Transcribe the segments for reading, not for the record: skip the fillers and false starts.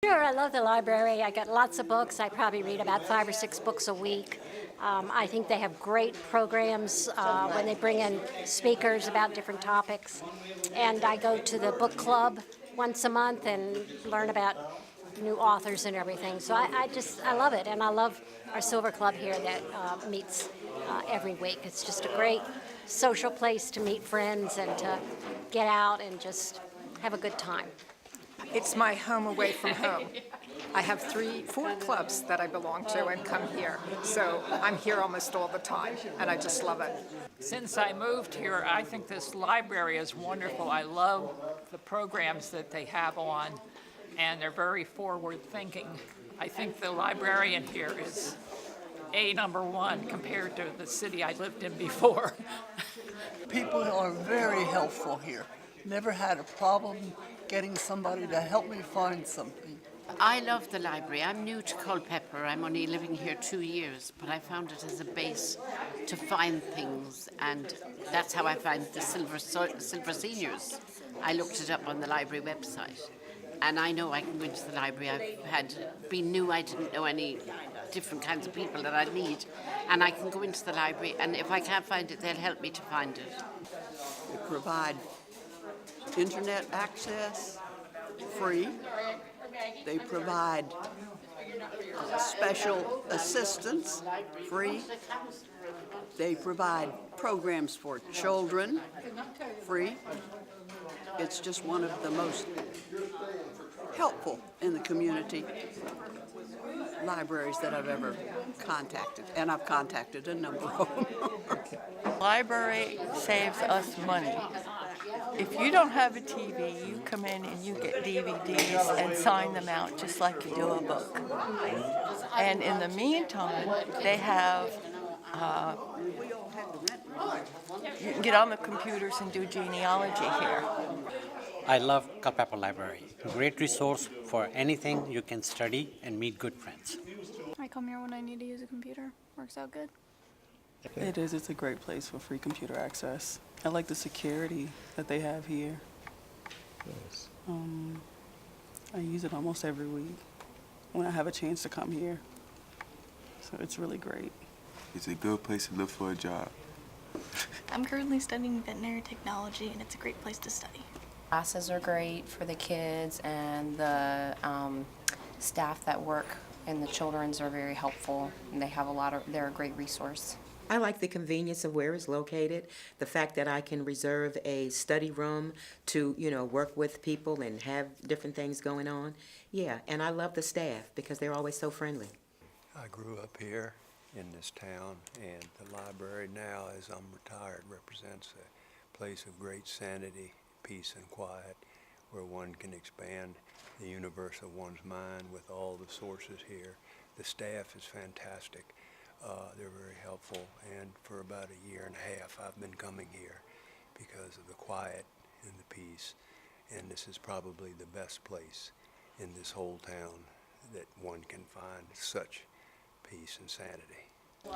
Sure, I love the library. I get lots of books. I probably read about 5 or 6 books a week. I think they have great programs when they bring in speakers about different topics. And I go to the book club once a month and learn about new authors and everything. So I love it. And I love our Silver Club here that meets every week. It's just a great social place to meet friends and to get out and just have a good time. It's my home away from home. I have 4 clubs that I belong to and come here. So I'm here almost all the time, and I just love it. Since I moved here, I think this library is wonderful. I love the programs that they have on, and they're very forward-thinking. I think the librarian here is number one compared to the city I lived in before. People are very helpful here. Never had a problem getting somebody to help me find something. I love the library. I'm new to Culpepper. I'm only living here 2 years, but I found it as a base to find things, and that's how I found the Silver Seniors. I looked it up on the library website, and I know I can go into the library. Been new, I didn't know any different kinds of people that I'd meet, and I can go into the library, and if I can't find it, they'll help me to find it. They provide internet access, free. They provide special assistance, free. They provide programs for children, free. It's just one of the most helpful in the community libraries that I've ever contacted, and I've contacted a number of them. Library saves us money. If you don't have a TV, you come in and you get DVDs and sign them out just like you do a book. And in the meantime, they have, you can get on the computers and do genealogy here. I love Culpepper Library. Great resource for anything you can study and meet good friends. I come here when I need to use a computer. Works out good. It is. It's a great place for free computer access. I like the security that they have here. Yes. I use it almost every week when I have a chance to come here. So it's really great. It's a good place to look for a job. I'm currently studying veterinary technology, and it's a great place to study. Classes are great for the kids, and the staff that work in the children's are very helpful, and they're a great resource. I like the convenience of where it's located, the fact that I can reserve a study room to, work with people and have different things going on. Yeah, and I love the staff because they're always so friendly. I grew up here in this town, and the library now, as I'm retired, represents a place of great sanity, peace, and quiet, where one can expand the universe of one's mind with all the sources here. The staff is fantastic. They're very helpful, and for about a year and a half I've been coming here because of the quiet and the peace, and this is probably the best place in this whole town that one can find such peace and sanity.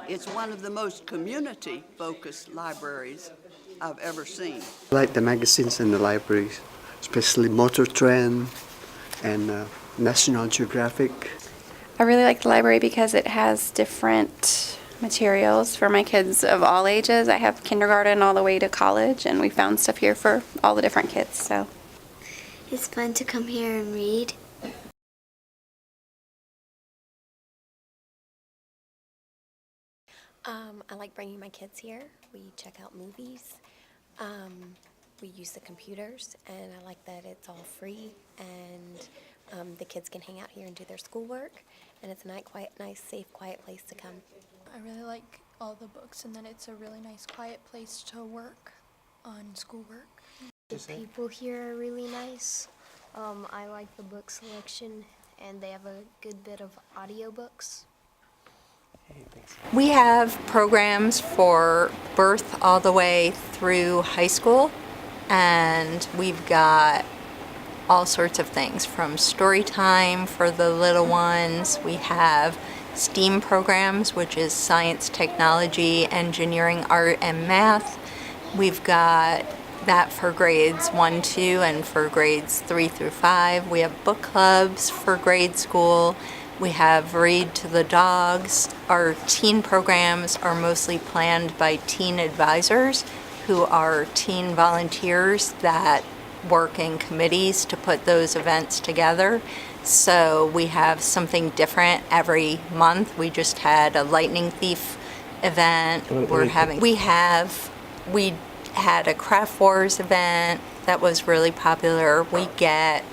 It's one of the most community-focused libraries I've ever seen. I like the magazines in the library, especially Motor Trend and National Geographic. I really like the library because it has different materials for my kids of all ages. I have kindergarten all the way to college, and we found stuff here for all the different kids. So it's fun to come here and read. I like bringing my kids here. We check out movies. We use the computers, and I like that it's all free, and the kids can hang out here and do their schoolwork, and it's a nice, safe, quiet place to come. I really like all the books, and then it's a really nice, quiet place to work on schoolwork. The people here are really nice. I like the book selection, and they have a good bit of audiobooks. We have programs for birth all the way through high school, and we've got all sorts of things from story time for the little ones. We have STEAM programs, which is science, technology, engineering, art, and math. We've got that for grades 1, 2, and for grades 3 through 5. We have book clubs for grade school. We have Read to the Dogs. Our teen programs are mostly planned by teen advisors who are teen volunteers that work in committees to put those events together. So we have something different every month. We just had a lightning thief event. We had a craft wars event that was really popular. We get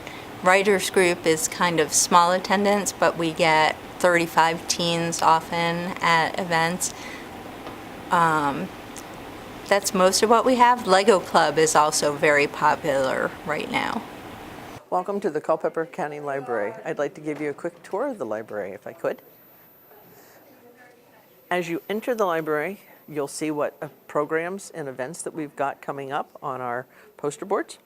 writers group is kind of small attendance, but we get 35 teens often at events. That's most of what we have. Lego Club is also very popular right now. Welcome to the Culpeper County Library. I'd like to give you a quick tour of the library, if I could. As you enter the library, you'll see what programs and events that we've got coming up on our poster boards.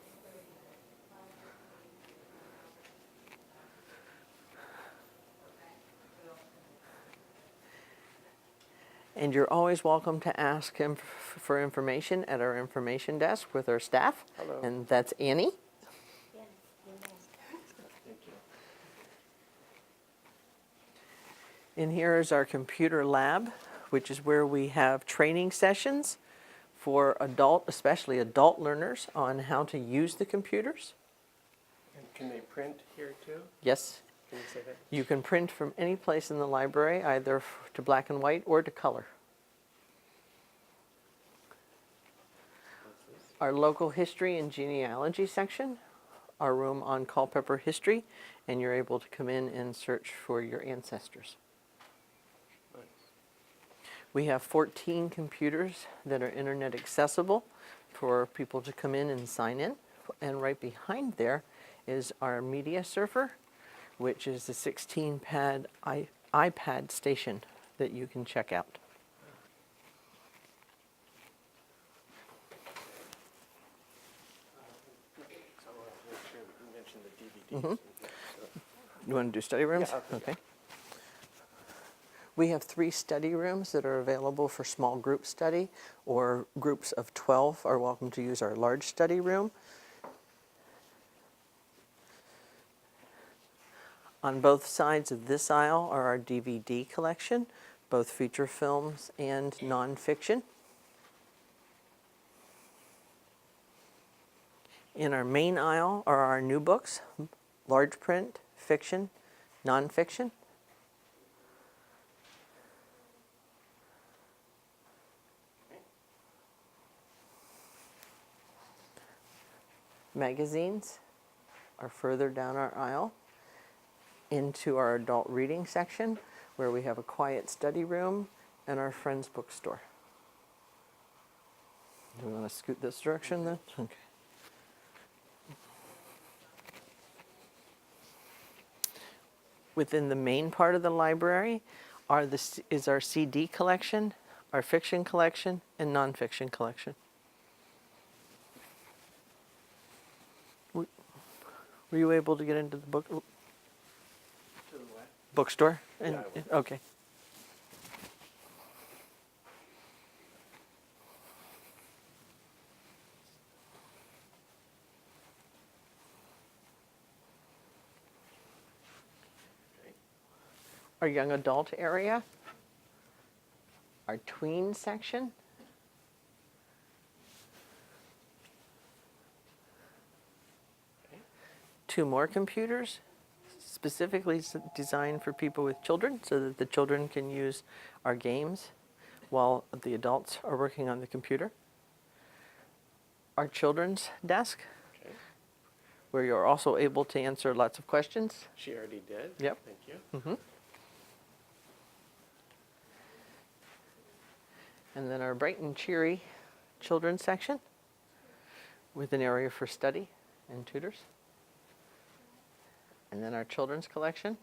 And you're always welcome to ask him for information at our information desk with our staff. Hello. And that's Annie. And here is our computer lab, which is where we have training sessions for especially adult learners on how to use the computers. And can they print here too? Yes. Can you say that? You can print from any place in the library, either to black and white or to color. Our local history and genealogy section, our room on Culpepper history, and you're able to come in and search for your ancestors. We have 14 computers that are internet accessible for people to come in and sign in. And right behind there is our media surfer, which is the 16-pad iPad station that you can check out. Mm-hmm. You want to do study rooms? Yeah, okay. We have 3 study rooms that are available for small group study, or groups of 12 are welcome to use our large study room. On both sides of this aisle are our DVD collection, both feature films and nonfiction. In our main aisle are our new books, large print, fiction, nonfiction. Magazines are further down our aisle into our adult reading section, where we have a quiet study room and our friend's bookstore. Do we want to scoot this direction then? Okay. Within the main part of the library is our CD collection, our fiction collection, and nonfiction collection. Were you able to get into the bookstore? And, Yeah, okay. Our young adult area, our tween section, two more computers, specifically designed for people with children, so that the children can use our games while the adults are working on the computer. Our children's desk, where you're also able to answer lots of questions. She already did? Yep. Thank you. Mm-hmm. And then our bright and cheery children's section with an area for study and tutors. And then our children's collection.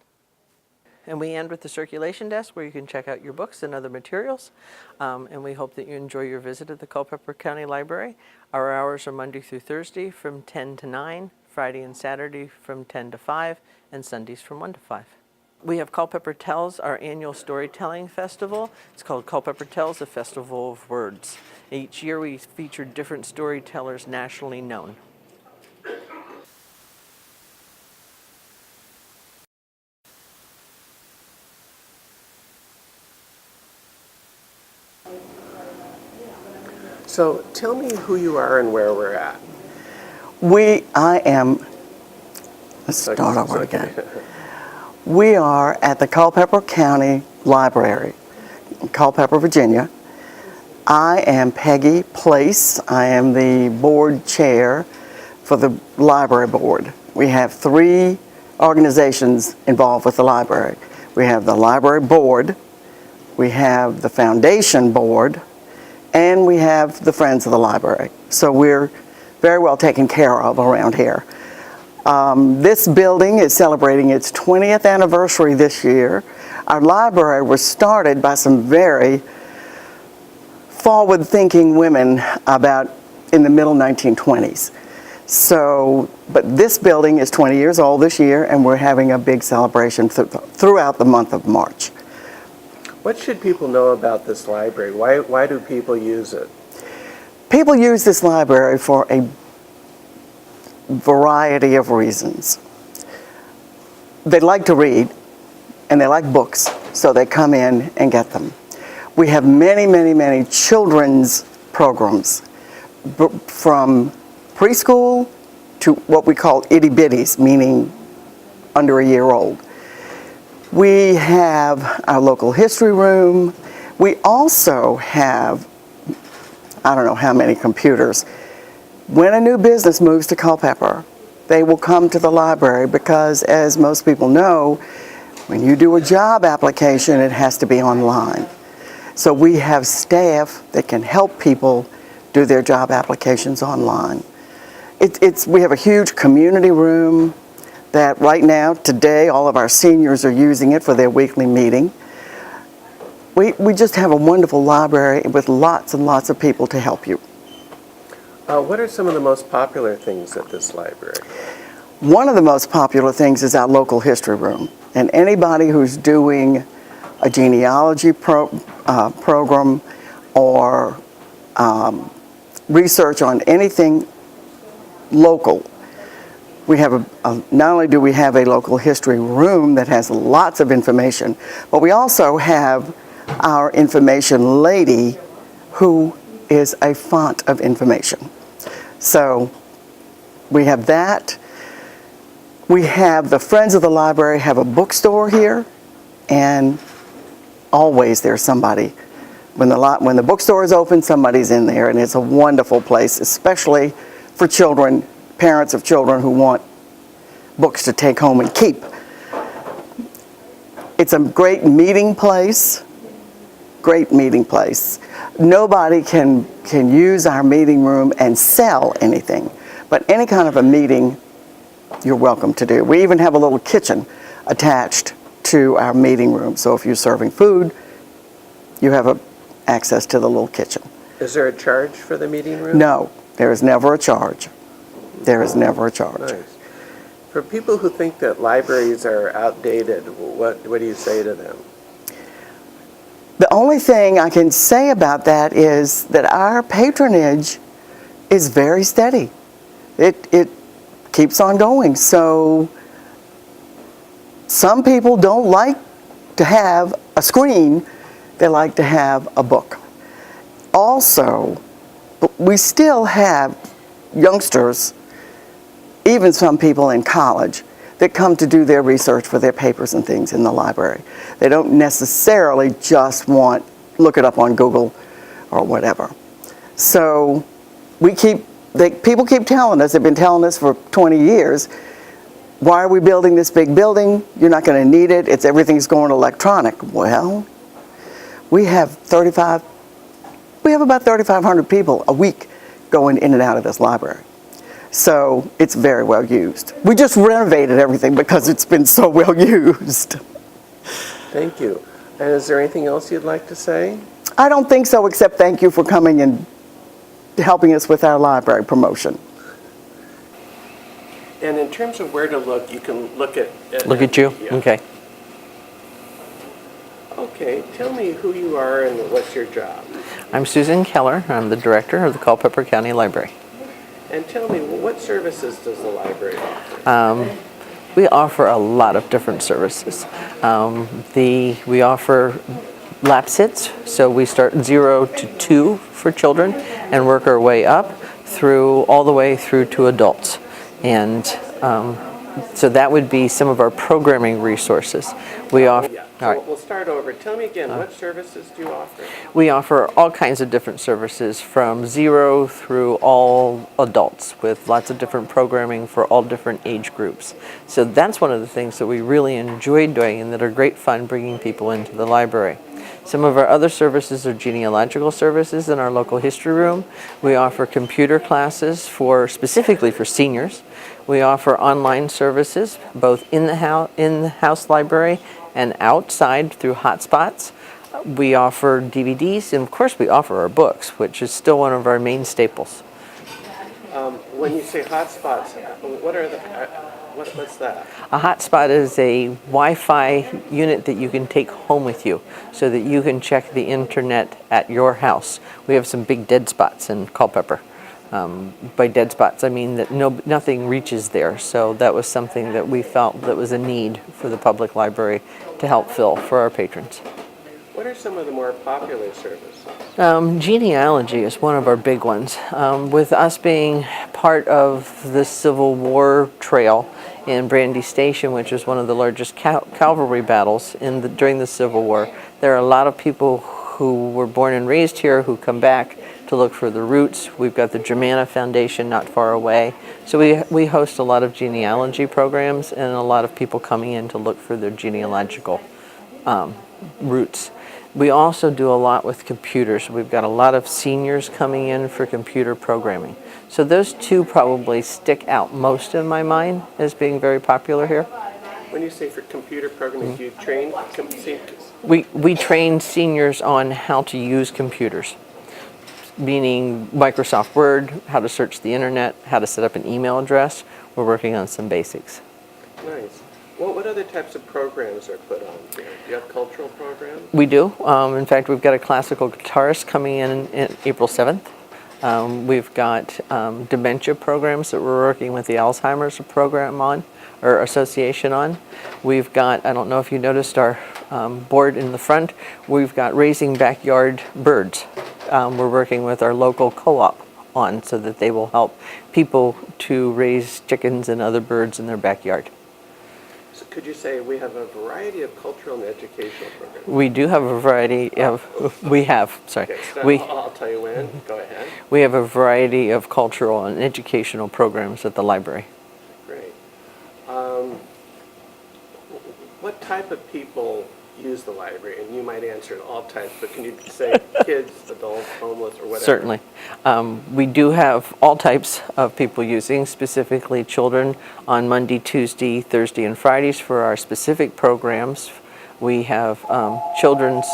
And we end with the circulation desk, where you can check out your books and other materials. And we hope that you enjoy your visit at the Culpeper County Library. Our hours are Monday through Thursday from 10 to 9, Friday and Saturday from 10 to 5, and Sundays from 1 to 5. We have Culpepper Tells, our annual storytelling festival. It's called Culpepper Tells, a festival of words. Each year we feature different storytellers nationally known. So tell me who you are and where we're at. Let's start over again. We are at the Culpeper County Library, in Culpeper, Virginia. I am Peggy Place. I am the board chair for the library board. We have 3 organizations involved with the library. We have the library board, we have the foundation board, and we have the Friends of the Library. So we're very well taken care of around here. This building is celebrating its 20th anniversary this year. Our library was started by some very forward-thinking women about in the middle 1920s. So, but this building is 20 years old this year, and we're having a big celebration throughout the month of March. What should people know about this library? Why do people use it? People use this library for a variety of reasons. They like to read, and they like books, so they come in and get them. We have many, many, many children's programs, from preschool to what we call itty-bitties, meaning under a year old. We have our local history room. We also have, I don't know how many computers. When a new business moves to Culpepper, they will come to the library because, as most people know, when you do a job application, it has to be online. So we have staff that can help people do their job applications online. We have a huge community room that right now, today, all of our seniors are using it for their weekly meeting. We just have a wonderful library with lots and lots of people to help you. What are some of the most popular things at this library? One of the most popular things is our local history room. And anybody who's doing a genealogy program or research on anything local, we have not only do we have a local history room that has lots of information, but we also have our information lady who is a font of information. So we have that. We have the Friends of the Library have a bookstore here, and always there's somebody. When the bookstore is open, somebody's in there, and it's a wonderful place, especially for children, parents of children who want books to take home and keep. It's a great meeting place. Great meeting place. Nobody can use our meeting room and sell anything, but any kind of a meeting you're welcome to do. We even have a little kitchen attached to our meeting room, so if you're serving food, you have access to the little kitchen. Is there a charge for the meeting room? No, there is never a charge. There is never a charge. Nice. For people who think that libraries are outdated, what do you say to them? The only thing I can say about that is that our patronage is very steady. It keeps on going. So some people don't like to have a screen, they like to have a book. Also, we still have youngsters, even some people in college, that come to do their research for their papers and things in the library. They don't necessarily just look it up on Google or whatever. So people keep telling us, they've been telling us for 20 years, why are we building this big building? You're not going to need it. Everything's going electronic. Well, we have about 3,500 people a week going in and out of this library. So it's very well used. We just renovated everything because it's been so well used. Thank you. And is there anything else you'd like to say? I don't think so, except thank you for coming and helping us with our library promotion. And in terms of where to look, you can look at Look at you? Yeah. Okay. Okay, tell me who you are and what's your job. I'm Susan Keller. I'm the director of the Culpeper County Library. And tell me, what services does the library offer? We offer a lot of different services. We offer lap sits, so we start 0 to 2 for children and work our way up all the way through to adults. And so that would be some of our programming resources. We offer. Yeah. All right. We'll start over. Tell me again, what services do you offer? We offer all kinds of different services from 0 through all adults with lots of different programming for all different age groups. So that's one of the things that we really enjoy doing and that are great fun bringing people into the library. Some of our other services are genealogical services in our local history room. We offer computer classes specifically for seniors. We offer online services both in the house library and outside through hotspots. We offer DVDs, and of course we offer our books, which is still one of our main staples. When you say hotspots, what's that? A hotspot is a Wi-Fi unit that you can take home with you so that you can check the internet at your house. We have some big dead spots in Culpeper. By dead spots, I mean that nothing reaches there. So that was something that we felt that was a need for the public library to help fill for our patrons. What are some of the more popular services? Genealogy is one of our big ones. With us being part of the Civil War trail in Brandy Station, which is one of the largest cavalry battles during the Civil War, there are a lot of people who were born and raised here who come back to look for the roots. We've got the Germana Foundation not far away. So we host a lot of genealogy programs and a lot of people coming in to look for their genealogical roots. We also do a lot with computers. We've got a lot of seniors coming in for computer programming. So those two probably stick out most in my mind as being very popular here. When you say for computer programming, do you train seniors? We train seniors on how to use computers, meaning Microsoft Word, how to search the internet, how to set up an email address. We're working on some basics. Nice. Well, what other types of programs are put on here? Do you have cultural programs? We do. In fact, we've got a classical guitarist coming in April 7th. We've got dementia programs that we're working with the Alzheimer's program on, or association on. We've got, I don't know if you noticed our board in the front, we've got raising backyard birds. We're working with our local co-op on so that they will help people to raise chickens and other birds in their backyard. So could you say we have a variety of cultural and educational programs? We do have a variety of, Okay, so I'll tell you when. Go ahead. We have a variety of cultural and educational programs at the library. Great. What type of people use the library? And you might answer all types, but can you say kids, adults, homeless, or whatever? Certainly. We do have all types of people using, specifically children on Monday, Tuesday, Thursday, and Fridays for our specific programs. We have children's,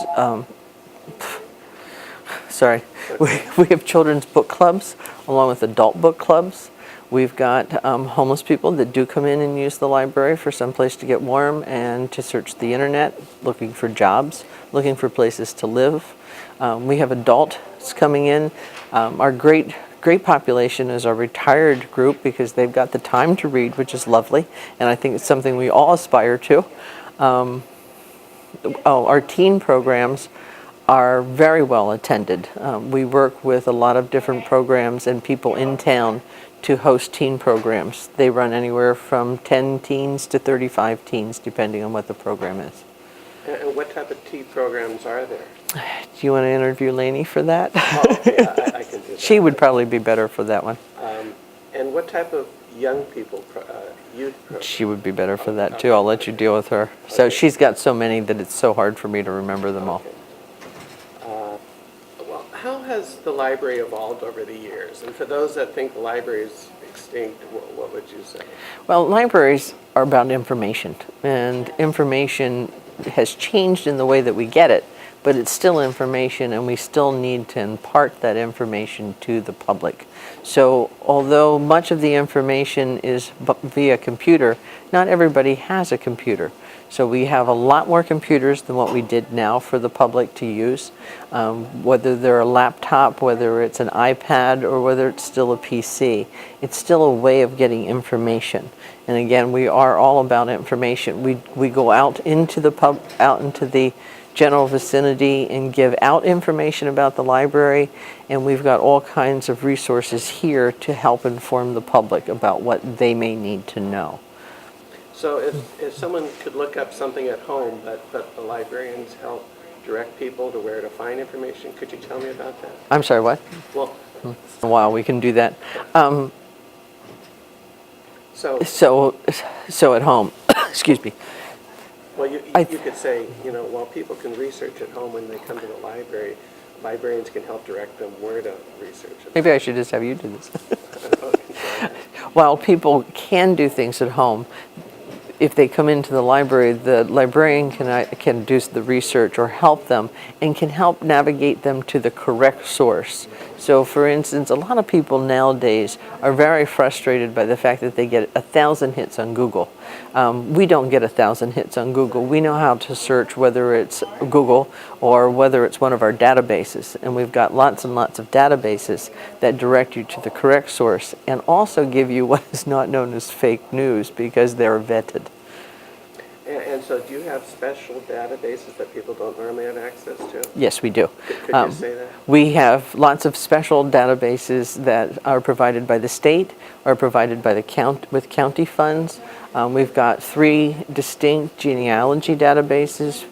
we have children's book clubs along with adult book clubs. We've got homeless people that do come in and use the library for some place to get warm and to search the internet, looking for jobs, looking for places to live. We have adults coming in. Our great population is our retired group because they've got the time to read, which is lovely, and I think it's something we all aspire to. Our teen programs are very well attended. We work with a lot of different programs and people in town to host teen programs. They run anywhere from 10 teens to 35 teens, depending on what the program is. And what type of teen programs are there? Do you want to interview Lainey for that? Oh, okay, I can do that. She would probably be better for that one. And what type of young people, youth programs? She would be better for that too. I'll let you deal with her. So she's got so many that it's so hard for me to remember them all. Well, how has the library evolved over the years? And for those that think the library is extinct, what would you say? Well, libraries are about information, and information has changed in the way that we get it, but it's still information, and we still need to impart that information to the public. So although much of the information is via computer, not everybody has a computer. So we have a lot more computers than what we did now for the public to use. Whether they're a laptop, whether it's an iPad, or whether it's still a PC, it's still a way of getting information. And again, we are all about information. We go out into the general vicinity and give out information about the library, and we've got all kinds of resources here to help inform the public about what they may need to know. So if someone could look up something at home, but the librarians help direct people to where to find information, could you tell me about that? I'm sorry, what? Well, A while we can do that. So at home, excuse me. Well, you could say, while people can research at home when they come to the library, librarians can help direct them where to research it. Maybe I should just have you do this. While people can do things at home, if they come into the librarian can do the research or help them and can help navigate them to the correct source. So for instance, a lot of people nowadays are very frustrated by the fact that they get 1,000 hits on Google. We don't get 1,000 hits on Google. We know how to search, whether it's Google or whether it's one of our databases. And we've got lots and lots of databases that direct you to the correct source and also give you what is not known as fake news because they're vetted. And so do you have special databases that people don't normally have access to? Yes, we do. Could you say that? We have lots of special databases that are provided by the state or provided by the county funds. We've got 3 distinct genealogy databases.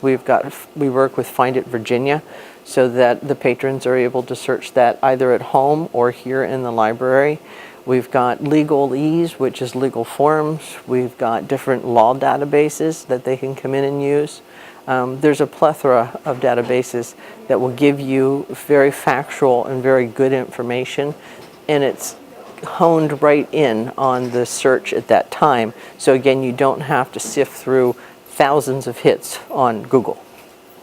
We work with Find It Virginia so that the patrons are able to search that either at home or here in the library. We've got Legalese, which is legal forms. We've got different law databases that they can come in and use. There's a plethora of databases that will give you very factual and very good information, and it's honed right in on the search at that time. So again, you don't have to sift through thousands of hits on Google.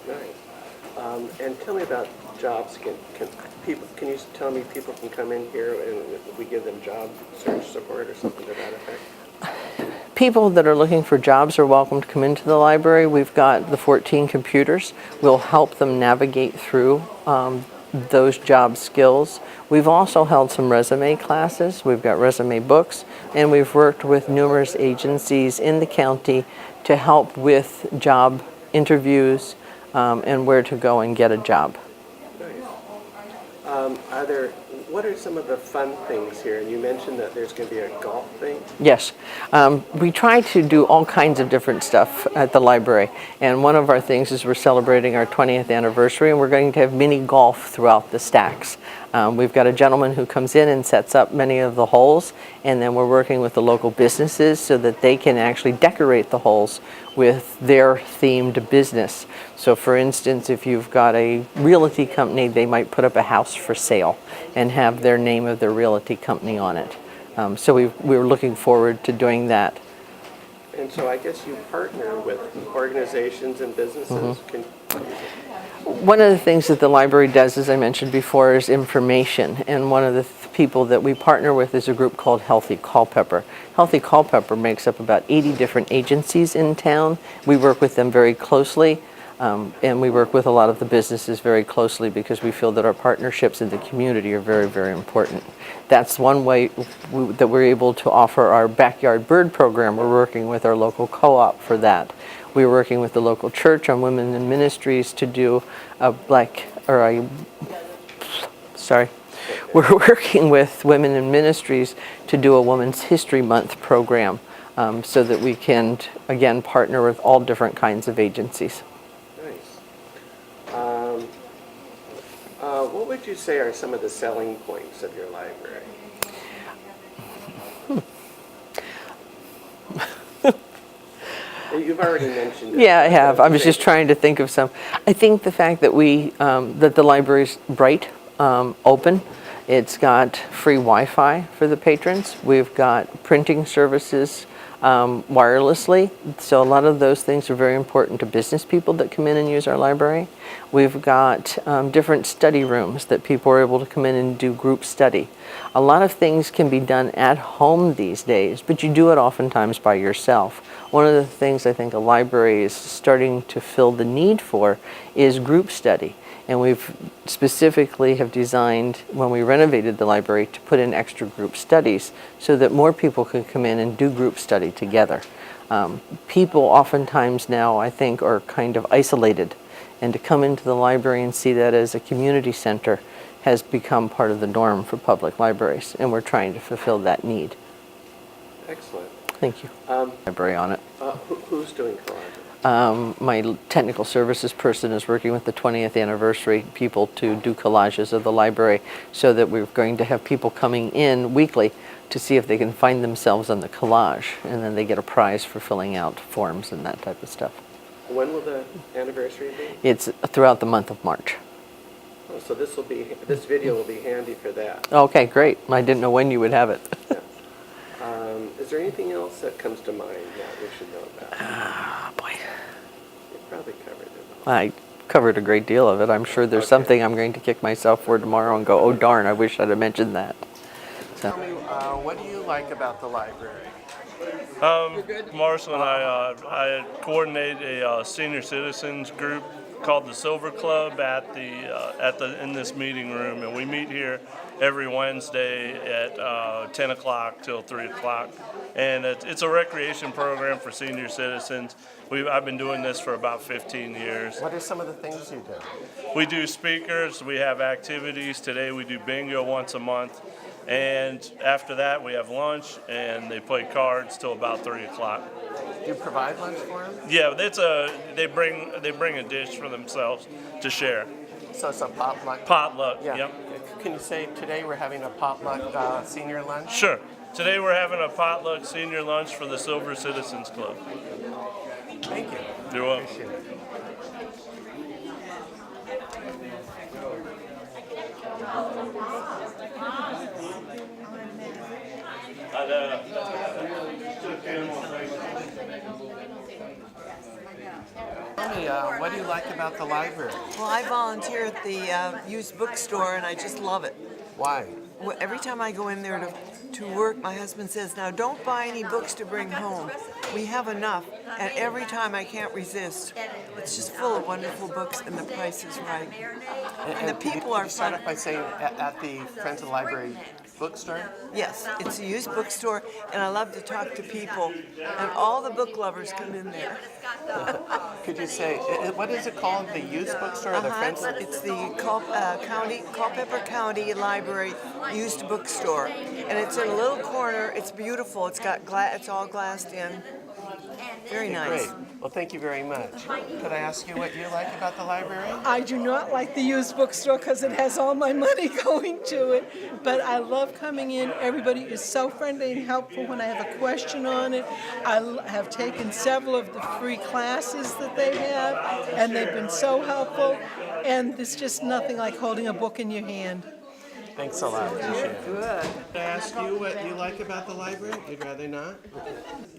Nice. And tell me about jobs. Can you tell me people can come in here and we give them job search support or something to that effect? People that are looking for jobs are welcome to come into the library. We've got the 14 computers. We'll help them navigate through those job skills. We've also held some resume classes. We've got resume books, and we've worked with numerous agencies in the county to help with job interviews and where to go and get a job. What are some of the fun things here? And you mentioned that there's going to be a golf thing. Yes. We try to do all kinds of different stuff at the library. And one of our things is we're celebrating our 20th anniversary, and we're going to have mini golf throughout the stacks. We've got a gentleman who comes in and sets up many of the holes, and then we're working with the local businesses so that they can actually decorate the holes with their themed business. So for instance, if you've got a realty company, they might put up a house for sale and have their name of their realty company on it. So we're looking forward to doing that. And so I guess you partner with organizations and businesses. One of the things that the library does, as I mentioned before, is information. And one of the people that we partner with is a group called Healthy Culpepper. Healthy Culpepper makes up about 80 different agencies in town. We work with them very closely. And we work with a lot of the businesses very closely because we feel that our partnerships in the community are very, very important. That's one way that we're able to offer our backyard bird program. We're working with our local co-op for that. We're working with the local church on women in ministries to do we're working with women in ministries to do a Women's History Month program so that we can, again, partner with all different kinds of agencies. What would you say are some of the selling points of your library? You've already mentioned it. Yeah, I have. I was just trying to think of some. I think the fact that that the library's bright, open. It's got free Wi-Fi for the patrons. We've got printing services wirelessly. So a lot of those things are very important to business people that come in and use our library. We've got different study rooms that people are able to come in and do group study. A lot of things can be done at home these days, but you do it oftentimes by yourself. One of the things I think a library is starting to fill the need for is group study. And we've specifically have designed, when we renovated the library, to put in extra group studies so that more people can come in and do group study together. People oftentimes now, I think, are kind of isolated. And to come into the library and see that as a community center has become part of the norm for public libraries. And we're trying to fulfill that need. Excellent. Thank you. Library on it. Who's doing collages? My technical services person is working with the 20th anniversary people to do collages of the library, so that we're going to have people coming in weekly to see if they can find themselves on the collage, and then they get a prize for filling out forms and that type of stuff. When will the anniversary be? It's throughout the month of March. Oh, so this video will be handy for that. Okay, great. I didn't know when you would have it. Is there anything else that comes to mind that we should know about? Boy. You probably covered it all. I covered a great deal of it. I'm sure there's something I'm going to kick myself for tomorrow and go, oh darn, I wish I'd have mentioned that. So. Tell me, what do you like about the library? Marshall and I coordinate a senior citizens group called the Silver Club in this meeting room, and we meet here every Wednesday at 10 o'clock till 3 o'clock. And it's a recreation program for senior citizens. I've been doing this for about 15 years. What are some of the things you do? We do speakers, we have activities. Today we do bingo once a month. And after that we have lunch, and they play cards till about 3 o'clock. Do you provide lunch for them? Yeah, they bring a dish for themselves to share. So it's a potluck? Potluck, yeah. Yep. Can you say today we're having a potluck senior lunch? Sure. Today we're having a potluck senior lunch for the Silver Citizens Club. Thank you. You're welcome. Appreciate it. Tell me, what do you like about the library? Well, I volunteer at the used bookstore, and I just love it. Why? Well, every time I go in there to work, my husband says, now don't buy any books to bring home. We have enough. And every time I can't resist. It's just full of wonderful books, and the price is right. And the people are fun. Start off by saying at the Friends of the Library bookstore? Yes, it's a used bookstore, and I love to talk to people, and all the book lovers come in there. Could you say, what is it called, the used bookstore or the Friends? It's the Culpepper County Library used bookstore, and it's in a little corner. It's beautiful. It's got it's all glassed in. Very nice. Great. Well, thank you very much. Could I ask you what you like about the library? I do not like the used bookstore because it has all my money going to it, but I love coming in. Everybody is so friendly and helpful when I have a question on it. I have taken several of the free classes that they have, and they've been so helpful, and there's just nothing like holding a book in your hand. Thanks a lot. Appreciate it. Good. Could I ask you what you like about the library? You'd rather not?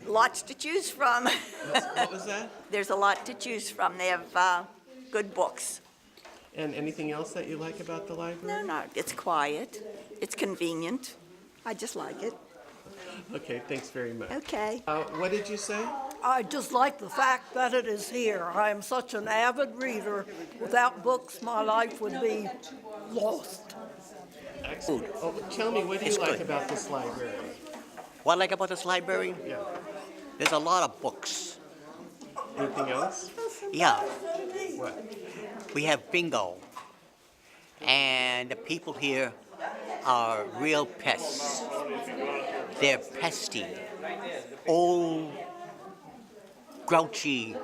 Lots to choose from. What was that? There's a lot to choose from. They have good books. And anything else that you like about the library? No, it's quiet. It's convenient. I just like it. Okay, thanks very much. Okay. What did you say? I just like the fact that it is here. I am such an avid reader. Without books, my life would be lost. Excellent. Oh, tell me, what do you like about this library? What I like about this library? Yeah. There's a lot of books. Anything else? Yeah. What? We have bingo. And the people here are real pests. They're pesty, old, grouchy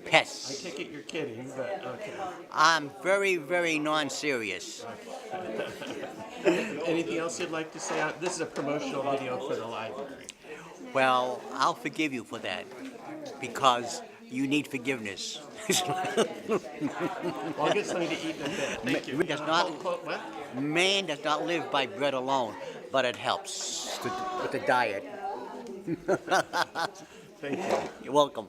pests. I take it you're kidding, but okay. I'm very, very non-serious. Anything else you'd like to say? This is a promotional video for the library. Well, I'll forgive you for that, because you need forgiveness. Well, I'll get something to eat in a bit. Thank you. Man does not live by bread alone, but it helps with the diet. Thank you. You're welcome.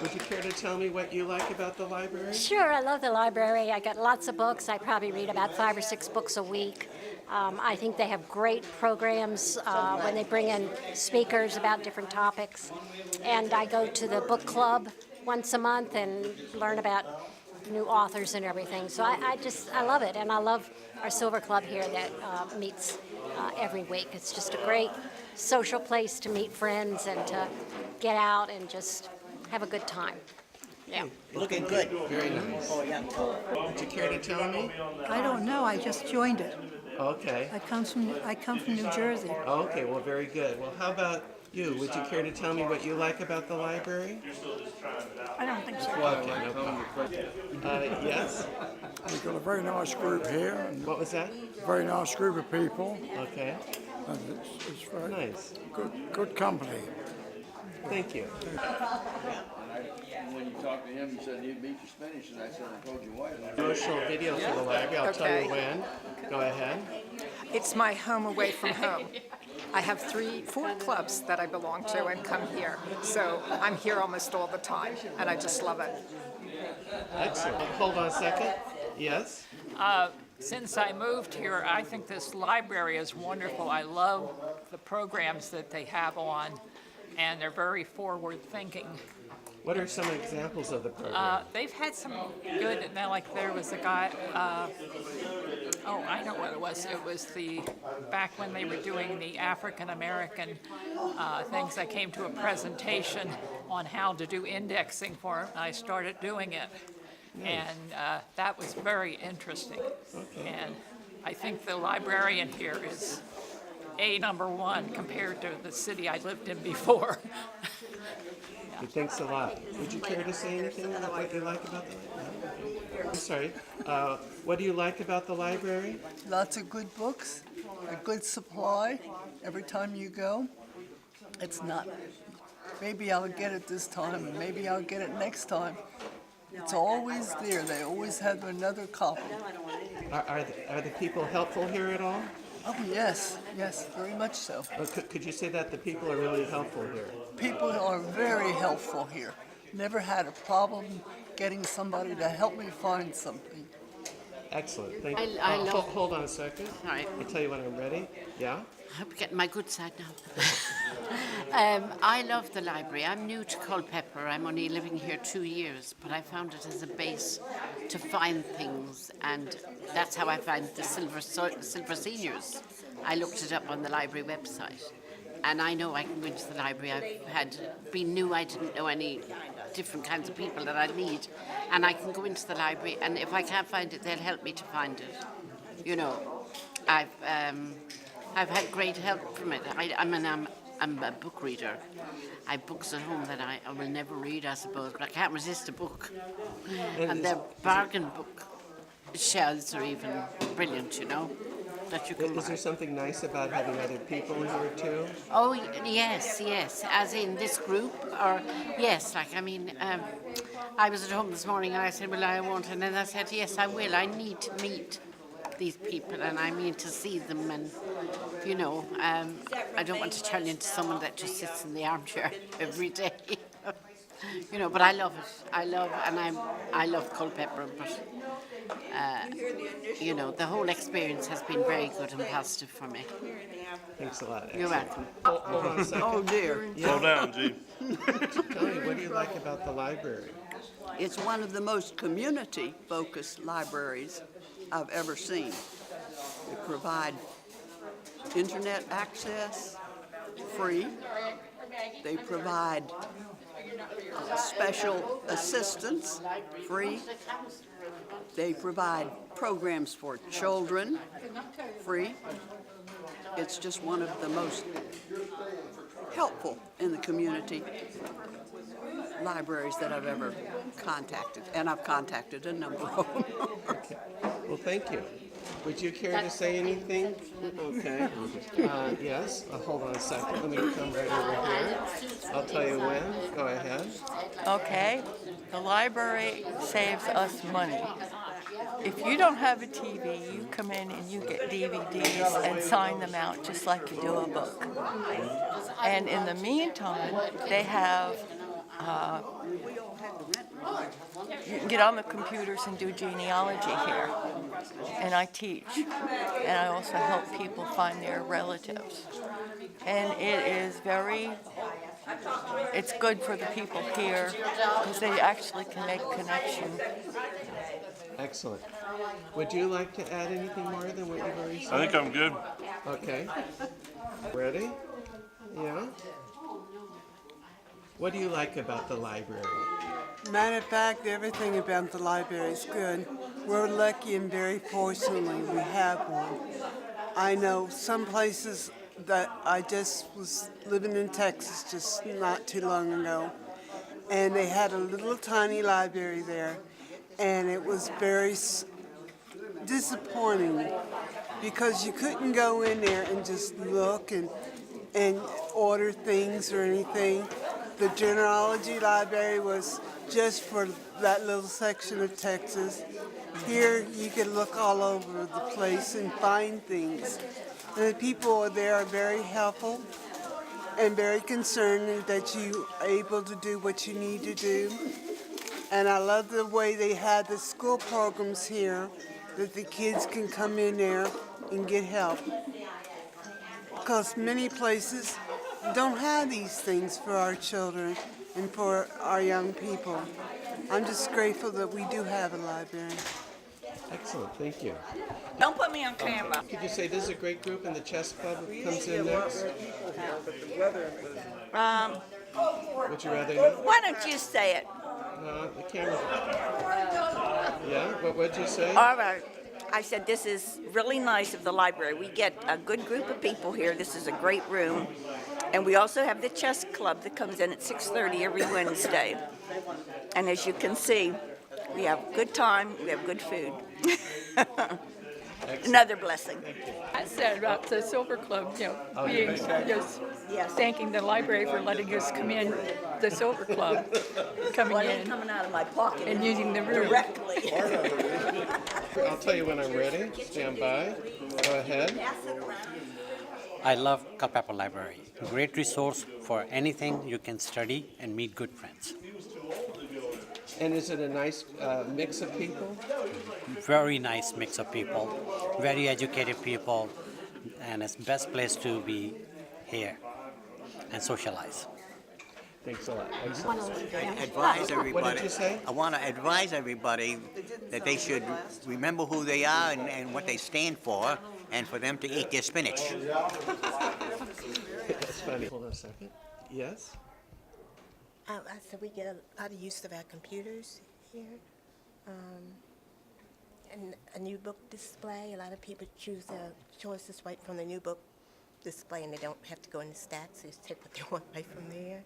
Would you care to tell me what you like about the library? Sure, I love the library. I got lots of books. I probably read about 5 or 6 books a week. I think they have great programs when they bring in speakers about different topics. And I go to the book club once a month and learn about new authors and everything. So I love it. And I love our Silver Club here that meets every week. It's just a great social place to meet friends and to get out and just have a good time. Yeah. Looking good. Very nice. Oh, yeah. Would you care to tell me? I don't know. I just joined it. Okay. I come from New Jersey. Okay, well, very good. Well, how about you? Would you care to tell me what you like about the library? I don't think so. Well, okay, no problem. Yes? We've got a very nice group here. And what was that? A very nice group of people. Okay. And it's very nice. Good company. Thank you. When you talked to him, you said you'd beat your Spanish, and I said, I told you why. Promotional video for the library. I'll tell you Okay. when. Go ahead. It's my home away from home. I have 4 clubs that I belong to and come here. So I'm here almost all the time, and I just love it. Excellent. Hold on a second. Yes? Since I moved here, I think this library is wonderful. I love the programs that they have on, and they're very forward-thinking. What are some examples of the program? They've had some good, now like there was a guy, oh, I know what it was. It was back when they were doing the African-American things, I came to a presentation on how to do indexing for it, and I started doing it. And that was very interesting. Okay. And I think the librarian here is #1 compared to the city I lived in before. Thanks a lot. Would you care to say anything about what you like about the library? I'm sorry. What do you like about the library? Lots of good books, a good supply every time you go. It's not, maybe I'll get it this time and maybe I'll get it next time. It's always there. They always have another copy. Are the people helpful here at all? Oh, yes, very much so. Could you say that the people are really helpful here? People are very helpful here. Never had a problem getting somebody to help me find something. Excellent. Thank you. I love- Hold on a second. All right. I'll tell you when I'm ready. Yeah? I'm getting my good side now. I love the library. I'm new to Culpepper. I'm only living here 2 years, but I found it as a base to find things, and that's how I find the Silver Seniors. I looked it up on the library website, and I know I can go into the library. Been new, I didn't know any different kinds of people that I'd meet, and I can go into the library, and if I can't find it, they'll help me to find it. You know, I've had great help from it. I'm a book reader. I have books at home that I will never read, I suppose, but I can't resist a book. And their bargain book shelves are even brilliant, you know, that you can Is there buy. something nice about having other people here too? Oh, yes, as in this group, or yes, like, I mean, I was at home this morning and I said, well, I won't, and then I said, yes, I will. I need to meet these people and I mean to see them, and you know, I don't want to turn into someone that just sits in the armchair every day. You know, but I love it. I love Culpepper, but you know, the whole experience has been very good and positive for me. Thanks a lot. You're welcome. Hold on a second. Oh, dear. Slow down, G. Tell me, what do you like about the library? It's one of the most community-focused libraries I've ever seen. They provide internet access, free. They provide special assistance, free. They provide programs for children, free. It's just one of the most helpful in the community libraries that I've ever contacted, and I've contacted a number of them. Okay. Well, thank you. Would you care to say anything? Okay. Yes. Hold on a second. Let me come right over here. I'll tell you when. Go ahead. Okay. The library saves us money. if you don't have a TV, you come in and you get DVDs and sign them out just like you do a book. And in the meantime, they have, you can get on the computers and do genealogy here. And I teach. And I also help people find their relatives. And it is it's good for the people here because they actually can make connection. Excellent. Would you like to add anything more than what you've already said? I think I'm good. Okay. Ready? Yeah? What do you like about the library? Matter of fact, everything about the library is good. We're lucky and very fortunately we have one. I know some places that I just was living in Texas just not too long ago, and they had a little tiny library there, and it was very disappointing because you couldn't go in there and just look and order things or anything. The genealogy library was just for that little section of Texas. Here you can look all over the place and find things. And the people there are very helpful and very concerned that you are able to do what you need to do. And I love the way they have the school programs here that the kids can come in there and get help. Because many places don't have these things for our children and for our young people. I'm just grateful that we do have a library. Excellent, thank you. Don't put me on camera. Could you say this is a great group and the chess club comes in next? Would you rather know? Why don't you say it? The camera. Yeah, what would you say? All right. I said this is really nice of the library. We get a good group of people here. This is a great room. And we also have the chess club that comes in at 6:30 every Wednesday. And as you can see, we have good time, we have good food. Another blessing. I said about the Silver Club, being just thanking the library for letting us come in, the Silver Club, coming in Coming out of my pocket and using the room. directly. I'll tell you when I'm ready. Stand by. Go ahead. I love Culpepper Library. Great resource for anything you can study and meet good friends. And is it a nice mix of people? Very nice mix of people, very educated people, and it's the best place to be here and socialize. Thanks a lot. Excellent. Advise everybody. What did you say? I want to advise everybody that they should remember who they are and what they stand for, and for them to eat their spinach. That's funny. Hold on a second. Yes? I said we get a lot of use of our computers here. And a new book display. A lot of people choose their choices right from the new book display, and they don't have to go in the stacks. They just take what they want right from there.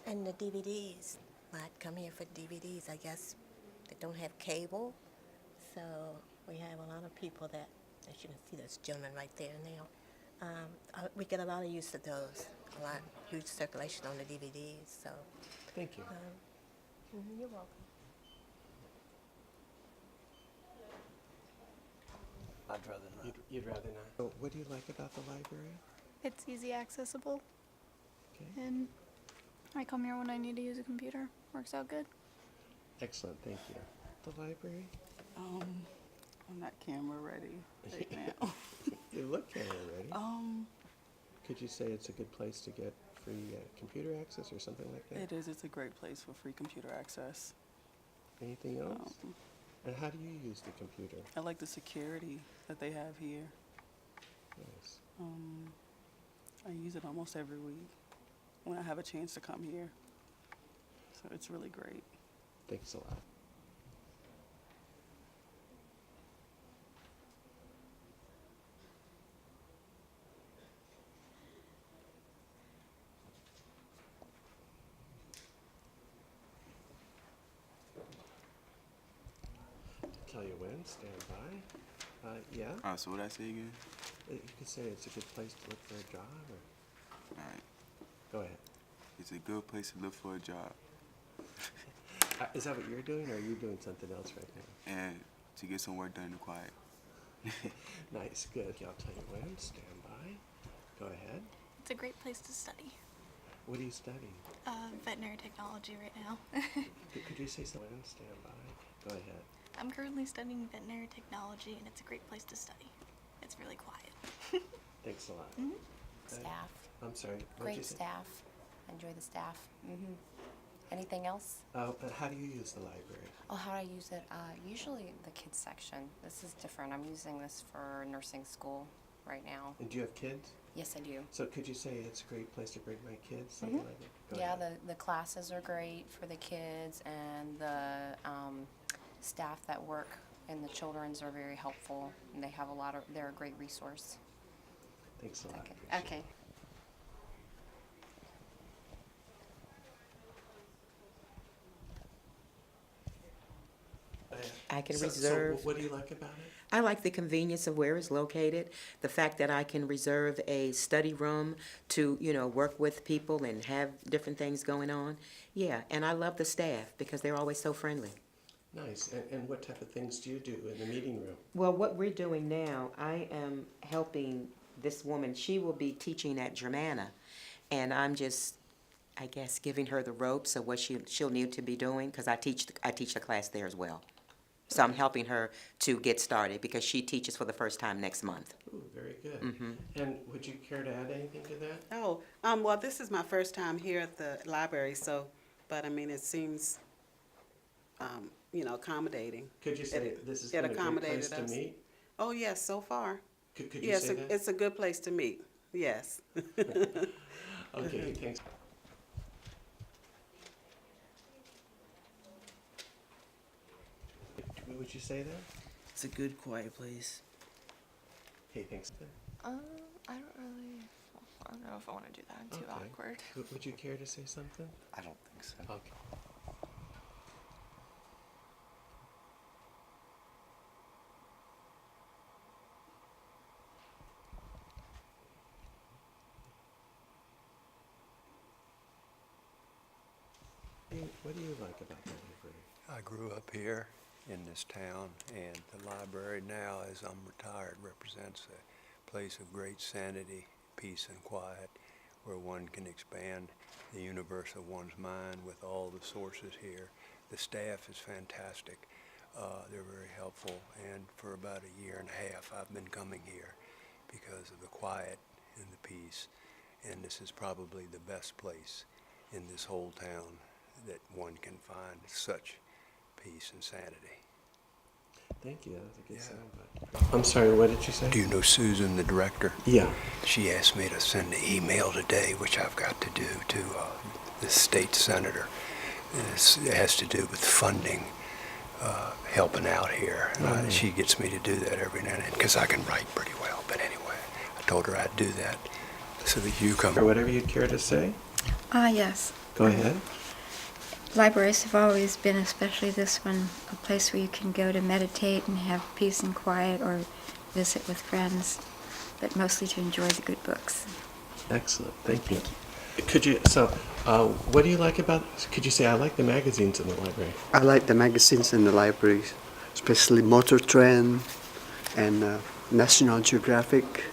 And the DVDs. I'd come here for DVDs. I guess they don't have cable, so we have a lot of people that, as you can see, those gentlemen right there now. We get a lot of use of those. A lot, huge circulation on the DVDs. So. Thank you. You're welcome. I'd rather not. You'd rather not. So what do you like about the library? It's easy accessible. Okay. And I come here when I need to use a computer. Works out good. Excellent, thank you. The library? I'm not camera ready right now. You look camera ready. Could you say it's a good place to get free computer access or something like that? It is. It's a great place for free computer access. Anything else? And how do you use the computer? I like the security that they have here. Nice. I use it almost every week when I have a chance to come here. So it's really great. Thanks a lot. Tell you when, stand by. Yeah? So what I say again? You could say it's a good place to look for a job, or? All right. Go ahead. It's a good place to look for a job. Is that what you're doing, or are you doing something else right now? And to get some work done in the quiet. Nice, good. I'll tell you when. Stand by. Go ahead. It's a great place to study. What are you studying? Veterinary technology right now. Could you say something? Stand by. Go ahead. I'm currently studying veterinary technology, and it's a great place to study. It's really quiet. Thanks a lot. Staff. I'm sorry. What'd you Great say? staff. Enjoy the staff. Anything else? How do you use the library? Oh, how do I use it? Usually the kids section. This is different. I'm using this for nursing school right now. And do you have kids? Yes, I do. So could you say it's a great place to bring my kids, something like that? Go Yeah, ahead. the classes are great for the kids, and the staff that work in the children's are very helpful, and they have they're a great resource. Thanks a lot. Okay. I can So reserve. what do you like about it? I like the convenience of where it's located, the fact that I can reserve a study room to, work with people and have different things going on. Yeah, and I love the staff because they're always so friendly. Nice. And what type of things do you do in the meeting room? Well, what we're doing now, I am helping this woman. She will be teaching at Germanna, and I'm just, I guess, giving her the ropes of what she'll need to be doing because I teach the class there as well. So I'm helping her to get started because she teaches for the first time next month. Ooh, very good. Mhm. And would you care to add anything to that? Oh, well, this is my first time here at the library, so, but I mean, it seems, accommodating. Could you say this has It been a great accommodated place to us. meet? Oh, yes, so far. Could you Yes, say that? it's a good place to meet, yes. Okay, thanks. Would you say that? It's a good, quiet place. Hey, thanks. I don't know if I want to do that. Too Okay. awkward. Would you care to say something? I don't think so. Okay. What do you like about the library? I grew up here in this town, and the library now, as I'm retired, represents a place of great sanity, peace, and quiet, where one can expand the universe of one's mind with all the sources here. The staff is fantastic. They're very helpful, and for about a year and a half, I've been coming here because of the quiet and the peace, and this is probably the best place in this whole town that one can find such peace and sanity. Thank you. That was a good soundbite. I'm sorry, what did you say? Do you know Susan, the director? Yeah. She asked me to send an email today, which I've got to do to the state senator. It has to do with funding, helping out here. She gets me to do that every now and then because I can write pretty well. But anyway, I told her I'd do that so that you come. Or whatever you'd care to say? Yes. Go ahead. Libraries have always been, especially this one, a place where you can go to meditate and have peace and quiet or visit with friends, but mostly to enjoy the good books. Excellent. Thank you. Could you, what do you like about, could you say, I like the magazines in the library? I like the magazines in the library, especially Motor Trend and National Geographic,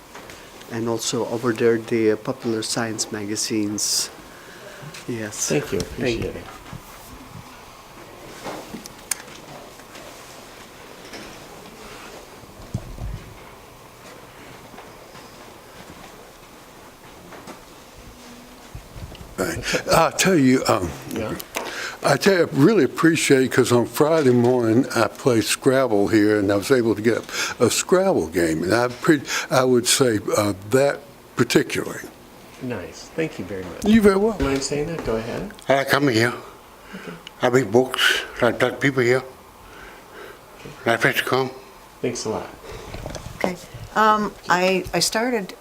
and also over there the popular science magazines. Yes. Thank you. Appreciate it. I really appreciate, because on Friday morning I played Scrabble here, and I was able to get a Scrabble game, and I would say that particularly. Nice. Thank you very much. You very well. Do you mind saying that? Go ahead. I come here. Okay. I bring books. I talk people here. My friends come. Thanks a lot. Okay. I started,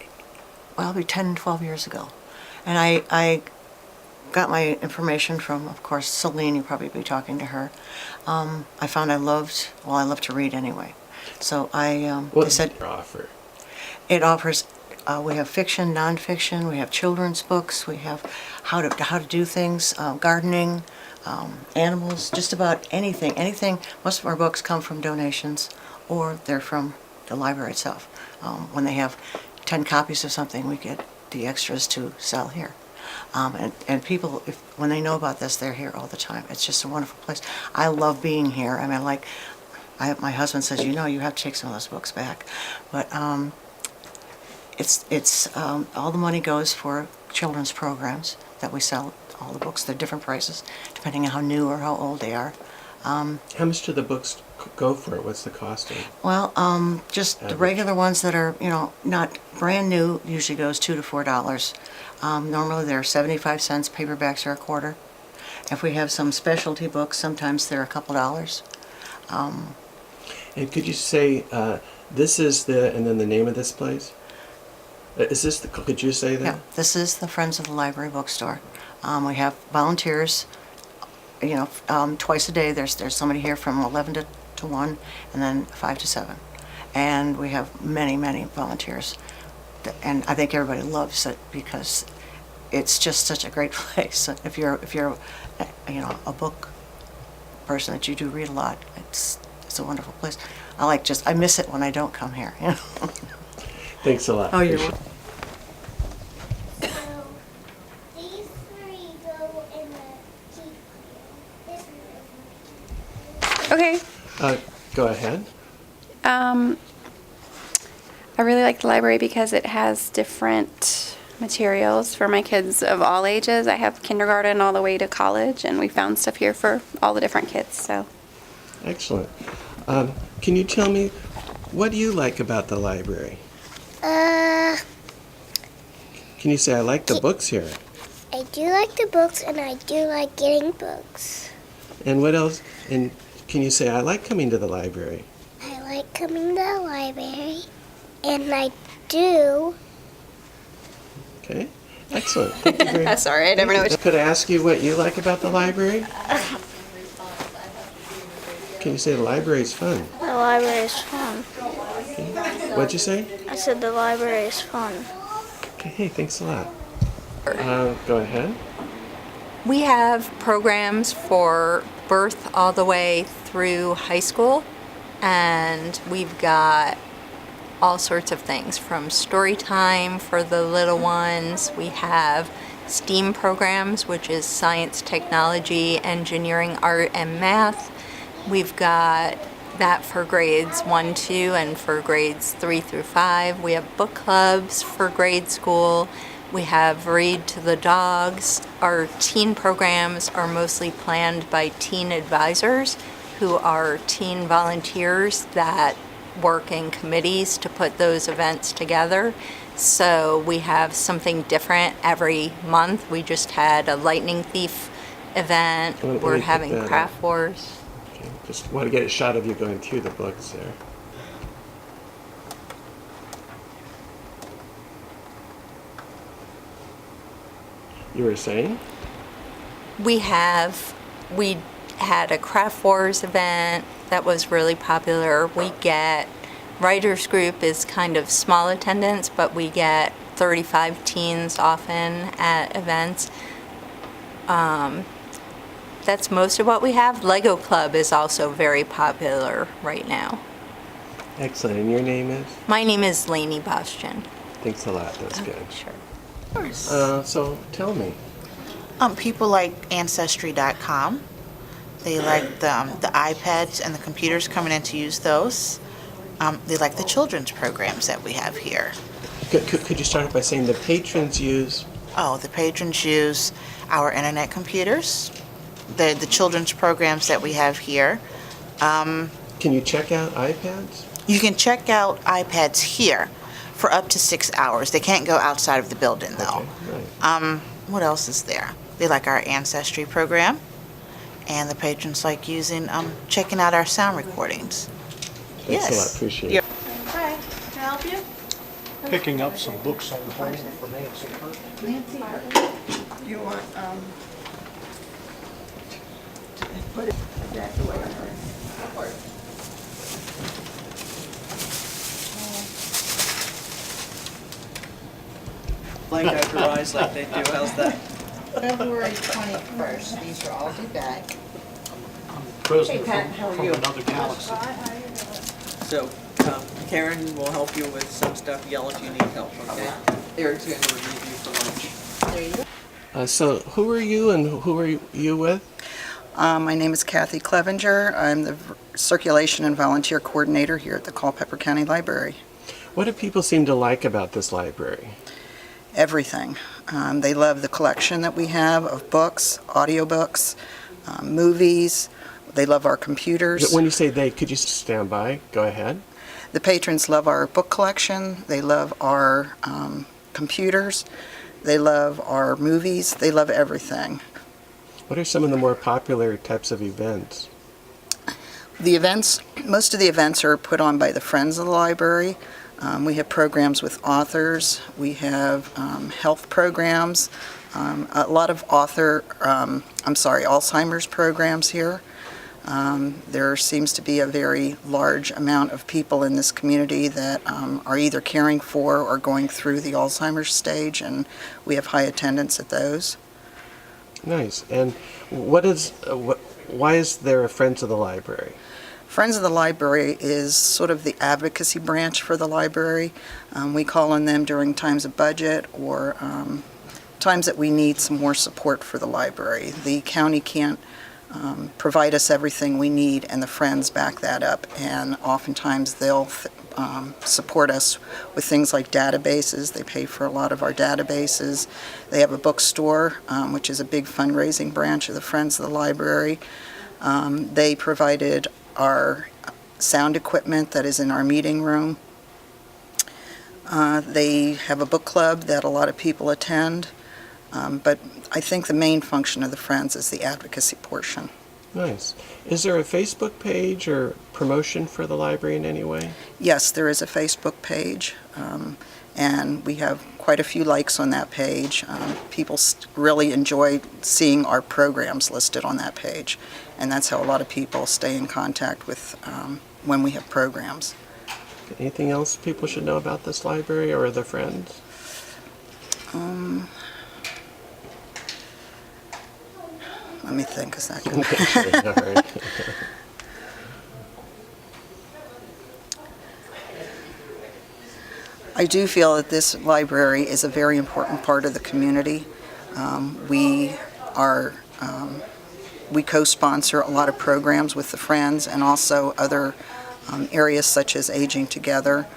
probably 10, 12 years ago. And I got my information from, of course, Celine. You'll probably be talking to her. I found I love to read anyway. So I said, offer? It offers, we have fiction, nonfiction, we have children's books, we have how to do things, gardening, animals, just about anything. Most of our books come from donations or they're from the library itself. When they have 10 copies of something, we get the extras to sell here. And people, when they know about this, they're here all the time. It's just a wonderful place. I love being here. I mean, my husband says, you have to take some of those books back. But it's all the money goes for children's programs that we sell. All the books, they're different prices depending on how new or how old they are. How much do the books go for? What's the cost of it? Well, just the regular ones that are, not brand new usually goes $2 to $4. Normally they're 75 cents. Paperbacks are $1. If we have some specialty books, sometimes they're a couple dollars. And could you say this is and then the name of this place? Is this could you say that? Yeah, this is the Friends of the Library Bookstore. We have volunteers, twice a day. There's somebody here from 11 to 1 and then 5 to 7. And we have many, many volunteers. And I think everybody loves it because it's just such a great place. If you're a book person that you do read a lot, it's a wonderful place. I miss it when I don't come here. Thanks a lot. Oh, you're welcome. Okay. Go ahead. I really like the library because it has different materials for my kids of all ages. I have kindergarten all the way to college, and we found stuff here for all the different kids. So. Excellent. Can you tell me, what do you like about the library? Can you say, I like the books here? I do like the books, and I do like getting books. And what else? And can you say, I like coming to the library? I like coming to the library, and I do. Okay, excellent. Thank you very much. Sorry, I never know. Could I ask you what you like about the library? Can you say the library is fun? The library is fun. Okay. What'd you say? I said the library is fun. Okay, hey, thanks a lot. Go ahead. We have programs for birth all the way through high school, and we've got all sorts of things from story time for the little ones. We have STEAM programs, which is science, technology, engineering, art, and math. We've got that for grades 1, 2, and for grades 3 through 5. We have book clubs for grade school. We have Read to the Dogs. Our teen programs are mostly planned by teen advisors, who are teen volunteers that work in committees to put those events together. So we have something different every month. We just had a lightning thief event. We're having craft wars. Okay. Just want to get a shot of you going through the books there. You were saying? We had a craft wars event that was really popular. We get, writers group is kind of small attendance, but we get 35 teens often at events. That's most of what we have. Lego Club is also very popular right now. Excellent. And your name is? My name is Lainey Bastian. Thanks a lot. That's good. Sure. So tell me. People like Ancestry.com. They like the iPads and the computers coming in to use those. They like the children's programs that we have here. Could you start by saying the patrons use? Oh, the patrons use our internet computers, the children's programs that we have here. Can you check out iPads? You can check out iPads here for up to 6 hours. They can't go outside of the building, though. Okay, right. What else is there? They like our Ancestry program, and the patrons like checking out our sound recordings. Thanks a lot. Appreciate it. Hi, can I help you? Picking up some books on home for Nancy. Nancy, you want put it that way. Blink out your eyes like they do. How's that? February 21st. These will all be back. President Hey, Pat, how are from you? another galaxy. So, Karen will help you with some stuff. Yell if you need help, okay? Eric's going to relieve you for lunch. There you go. So who are you and who are you with? My name is Kathy Clevenger. I'm the Circulation and Volunteer Coordinator here at the Culpepper County Library. What do people seem to like about this library? Everything. They love the collection that we have of books, audiobooks, movies. They love our computers. When you say they, could you stand by? Go ahead. The patrons love our book collection. They love our computers. They love our movies. They love everything. What are some of the more popular types of events? The events, most of the events are put on by the Friends of the Library. We have programs with authors. We have health programs. A lot of Alzheimer's programs here. There seems to be a very large amount of people in this community that are either caring for or going through the Alzheimer's stage, and we have high attendance at those. Nice. And why is there a Friends of the Library? Friends of the Library is sort of the advocacy branch for the library. We call on them during times of budget or times that we need some more support for the library. The county can't provide us everything we need, and the Friends back that up, and oftentimes they'll support us with things like databases. They pay for a lot of our databases. They have a bookstore, which is a big fundraising branch of the Friends of the Library. They provided our sound equipment that is in our meeting room. They have a book club that a lot of people attend, but I think the main function of the Friends is the advocacy portion. Nice. Is there a Facebook page or promotion for the library in any way? Yes, there is a Facebook page, and we have quite a few likes on that page. People really enjoy seeing our programs listed on that page, and that's how a lot of people stay in contact with when we have programs. Anything else people should know about this library or the Friends? Let me think a second. All right. I do feel that this library is a very important part of the community. We co-sponsor a lot of programs with the Friends and also other areas such as Aging Together,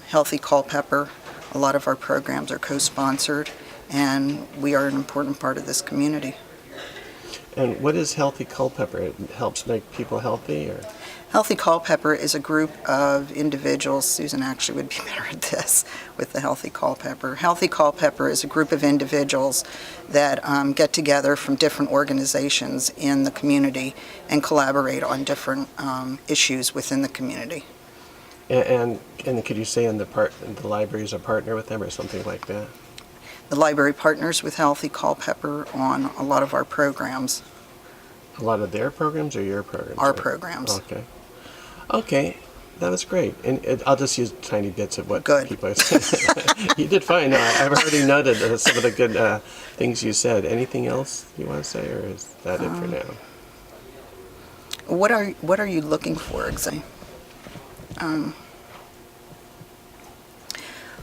Healthy Culpepper. A lot of our programs are co-sponsored, and we are an important part of this community. And what is Healthy Culpepper? It helps make people healthy, or? Healthy Culpepper is a group of individuals. Susan actually would be better at this with the Healthy Culpepper. Healthy Culpepper is a group of individuals that get together from different organizations in the community and collaborate on different issues within the community. And could you say the library is a partner with them or something like that? The library partners with Healthy Culpepper on a lot of our programs. A lot of their programs or your programs? Our programs. Okay. Okay, that was great. And I'll just use tiny bits of what people are saying. You did fine. No, I've already noted some of the good things you said. Anything else you want to say, or is that it for now? What are you looking for exactly?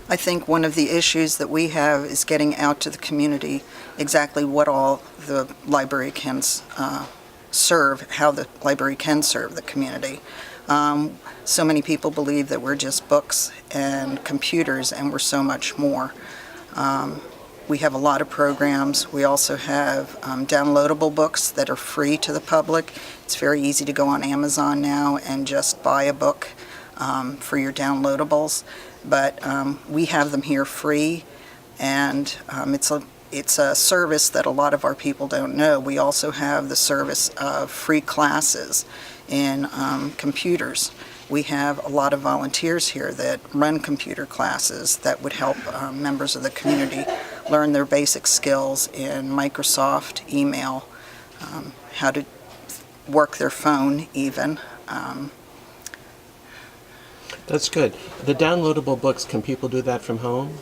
I think one of the issues that we have is getting out to the community exactly what all the library can serve, how the library can serve the community. So many people believe that we're just books and computers, and we're so much more. We have a lot of programs. We also have downloadable books that are free to the public. It's very easy to go on Amazon now and just buy a book for your downloadables. But we have them here free, and it's a service that a lot of our people don't know. We also have the service of free classes in computers. We have a lot of volunteers here that run computer classes that would help members of the community learn their basic skills in Microsoft, email, how to work their phone even. That's good. The downloadable books, can people do that from home?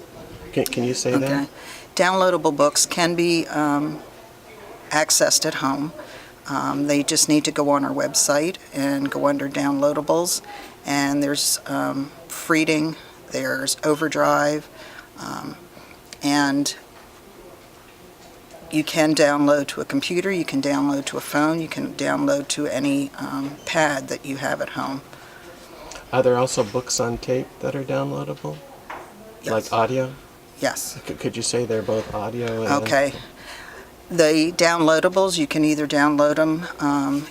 Can you say Okay. that? Downloadable books can be accessed at home. They just need to go on our website and go under downloadables. And there's Freeding, there's Overdrive, and you can download to a computer, you can download to a phone, you can download to any pad that you have at home. Are there also books on tape that are downloadable? Yes. Like audio? Yes. Could you say they're both audio and... Okay. The downloadables, you can either download them,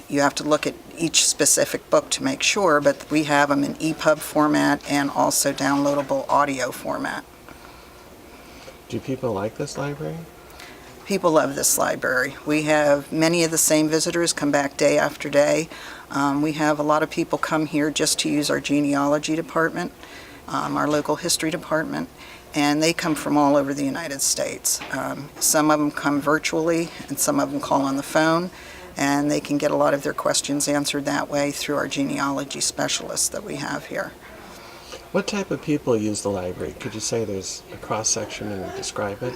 you have to look at each specific book to make sure, but we have them in EPUB format and also downloadable audio format. Do people like this library? People love this library. We have many of the same visitors come back day after day. We have a lot of people come here just to use our genealogy department, our local history department, and they come from all over the United States. Some of them come virtually and some of them call on the phone, and they can get a lot of their questions answered that way through our genealogy specialists that we have here. What type of people use the library? Could you say there's a cross-section and describe it?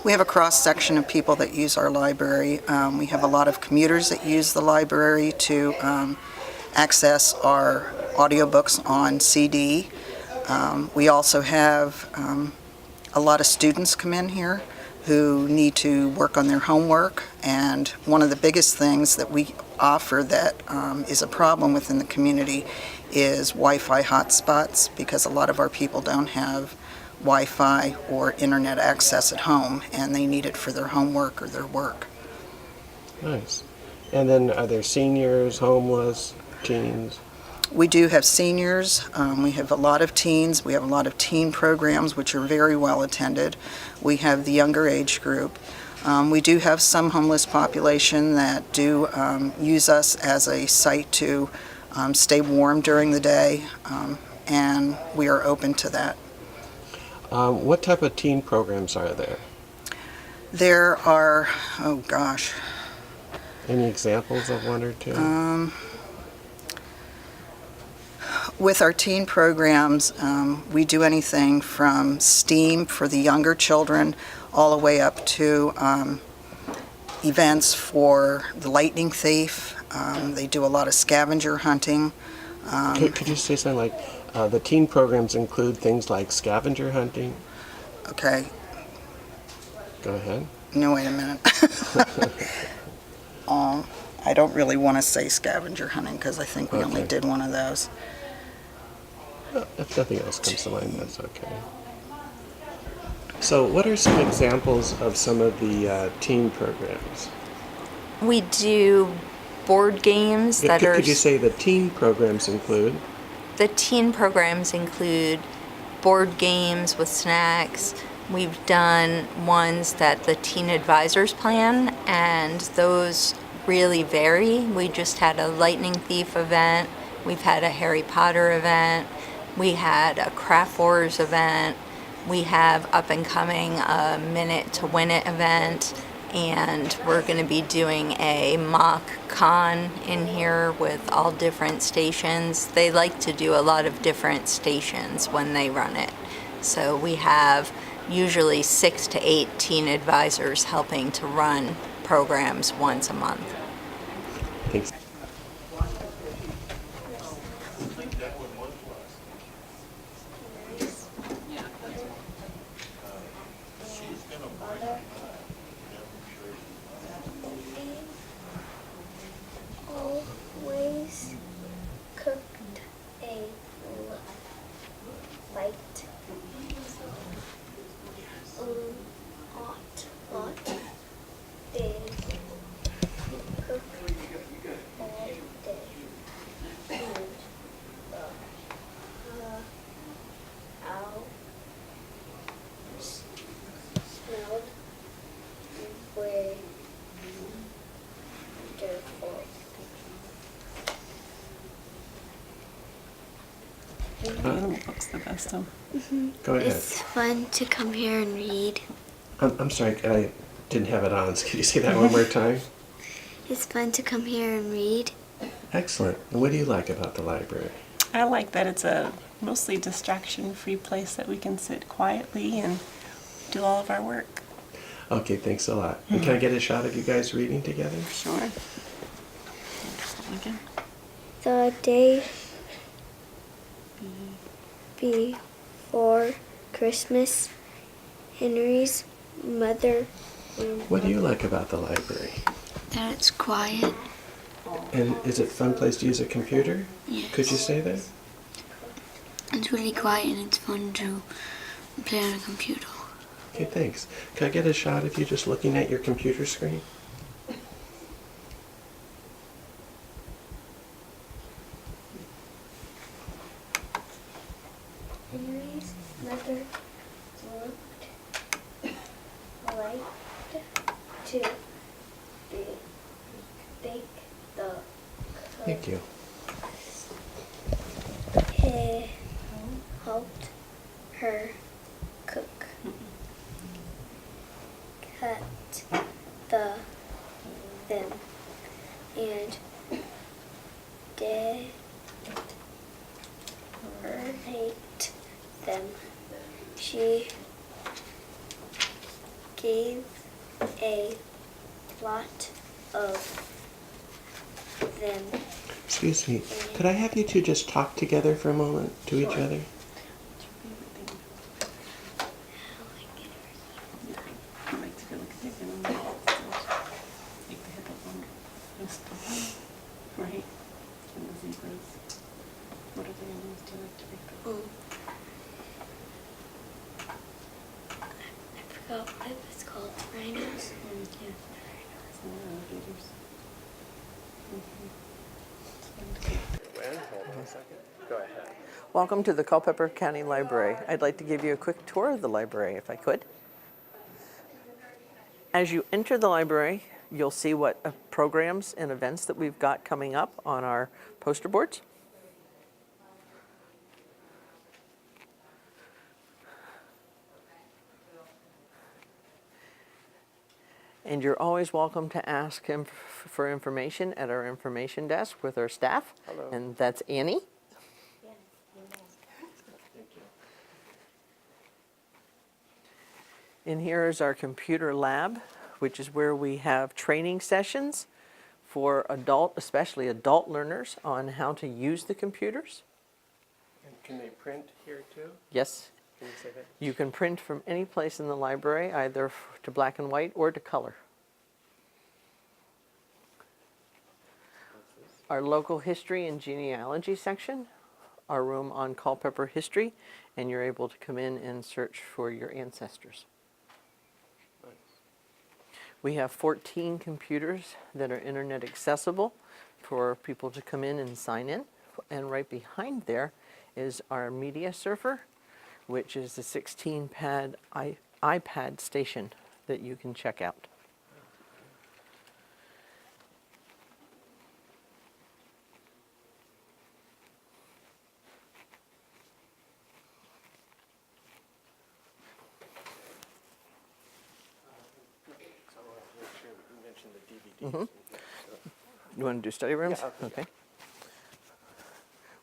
We have a cross-section of people that use our library. We have a lot of commuters that use the library to access our audiobooks on CD. We also have a lot of students come in here who need to work on their homework, and one of the biggest things that we offer that is a problem within the community is Wi-Fi hotspots, because a lot of our people don't have Wi-Fi or internet access at home, and they need it for their homework or their work. Nice. And then are there seniors, homeless, teens? We do have seniors, we have a lot of teens, we have a lot of teen programs which are very well attended. We have the younger age group. We do have some homeless population that do use us as a site to stay warm during the day, and we are open to that. What type of teen programs are there? There are, oh gosh. Any examples of one or two? With our teen programs, we do anything from STEAM for the younger children all the way up to events for the lightning thief. They do a lot of scavenger hunting. Could you say something like the teen programs include things like scavenger hunting? Okay. Go ahead. No, wait a minute. I don't really want to say scavenger hunting because I think we only did one of those. If nothing else comes to mind, that's okay. So what are some examples of some of the teen programs? We do board games that are... Could you say the teen programs include? The teen programs include board games with snacks. We've done ones that the teen advisors plan, and those really vary. We just had a Lightning Thief event. We've had a Harry Potter event. We had a Craft Wars event. We have up and coming a Minute to Win It event, and we're going to be doing a mock con in here with all different stations. They like to do a lot of different stations when they run it. So we have usually 6 to 8 teen advisors helping to run programs once a month. Thanks. Always cooked a light hot days. Cook all day. Owl smelled way wonderful. Book's the best one. Go ahead. It's fun to come here and read. I'm sorry, I didn't have it on. Can you say that one more time? It's fun to come here and read. Excellent. And what do you like about the library? I like that it's a mostly distraction-free place that we can sit quietly and do all of our work. Okay, thanks a lot. And can I get a shot of you guys reading together? Sure. Again. The day before Christmas, Henry's mother. What do you like about the library? That it's quiet. And is it a fun place to use a computer? Yes. Could you say that? It's really quiet and it's fun to play on a computer. Okay, thanks. Can I get a shot of you just looking at your computer screen? Henry's mother liked to bake the Thank you. He helped her cook, cut them, and decorate them. She gave a lot of them. Excuse me. Could I have you two just talk together for a moment to each other? Right? And the zebras. What are the animals do you like to pick up? I forgot what it was called. Rhinos? Yeah. And alligators. Hold on a second. Go ahead. Welcome to the Culpeper County Library. I'd like to give you a quick tour of the library, if I could. As you enter the library, you'll see what programs and events that we've got coming up on our poster boards. And you're always welcome to ask him for information at our information desk with our staff. Hello. And that's Annie. In here is our computer lab, which is where we have training sessions for especially adult learners on how to use the computers. And can they print here too? Yes. Can you say that? You can print from any place in the library, either to black and white or to color. Our local history and genealogy section, our room on Culpepper history, and you're able to come in and search for your ancestors. We have 14 computers that are internet accessible for people to come in and sign in. And right behind there is our media surfer, which is a 16-pad iPad station that you can check out. You want to do study rooms? Yeah, okay.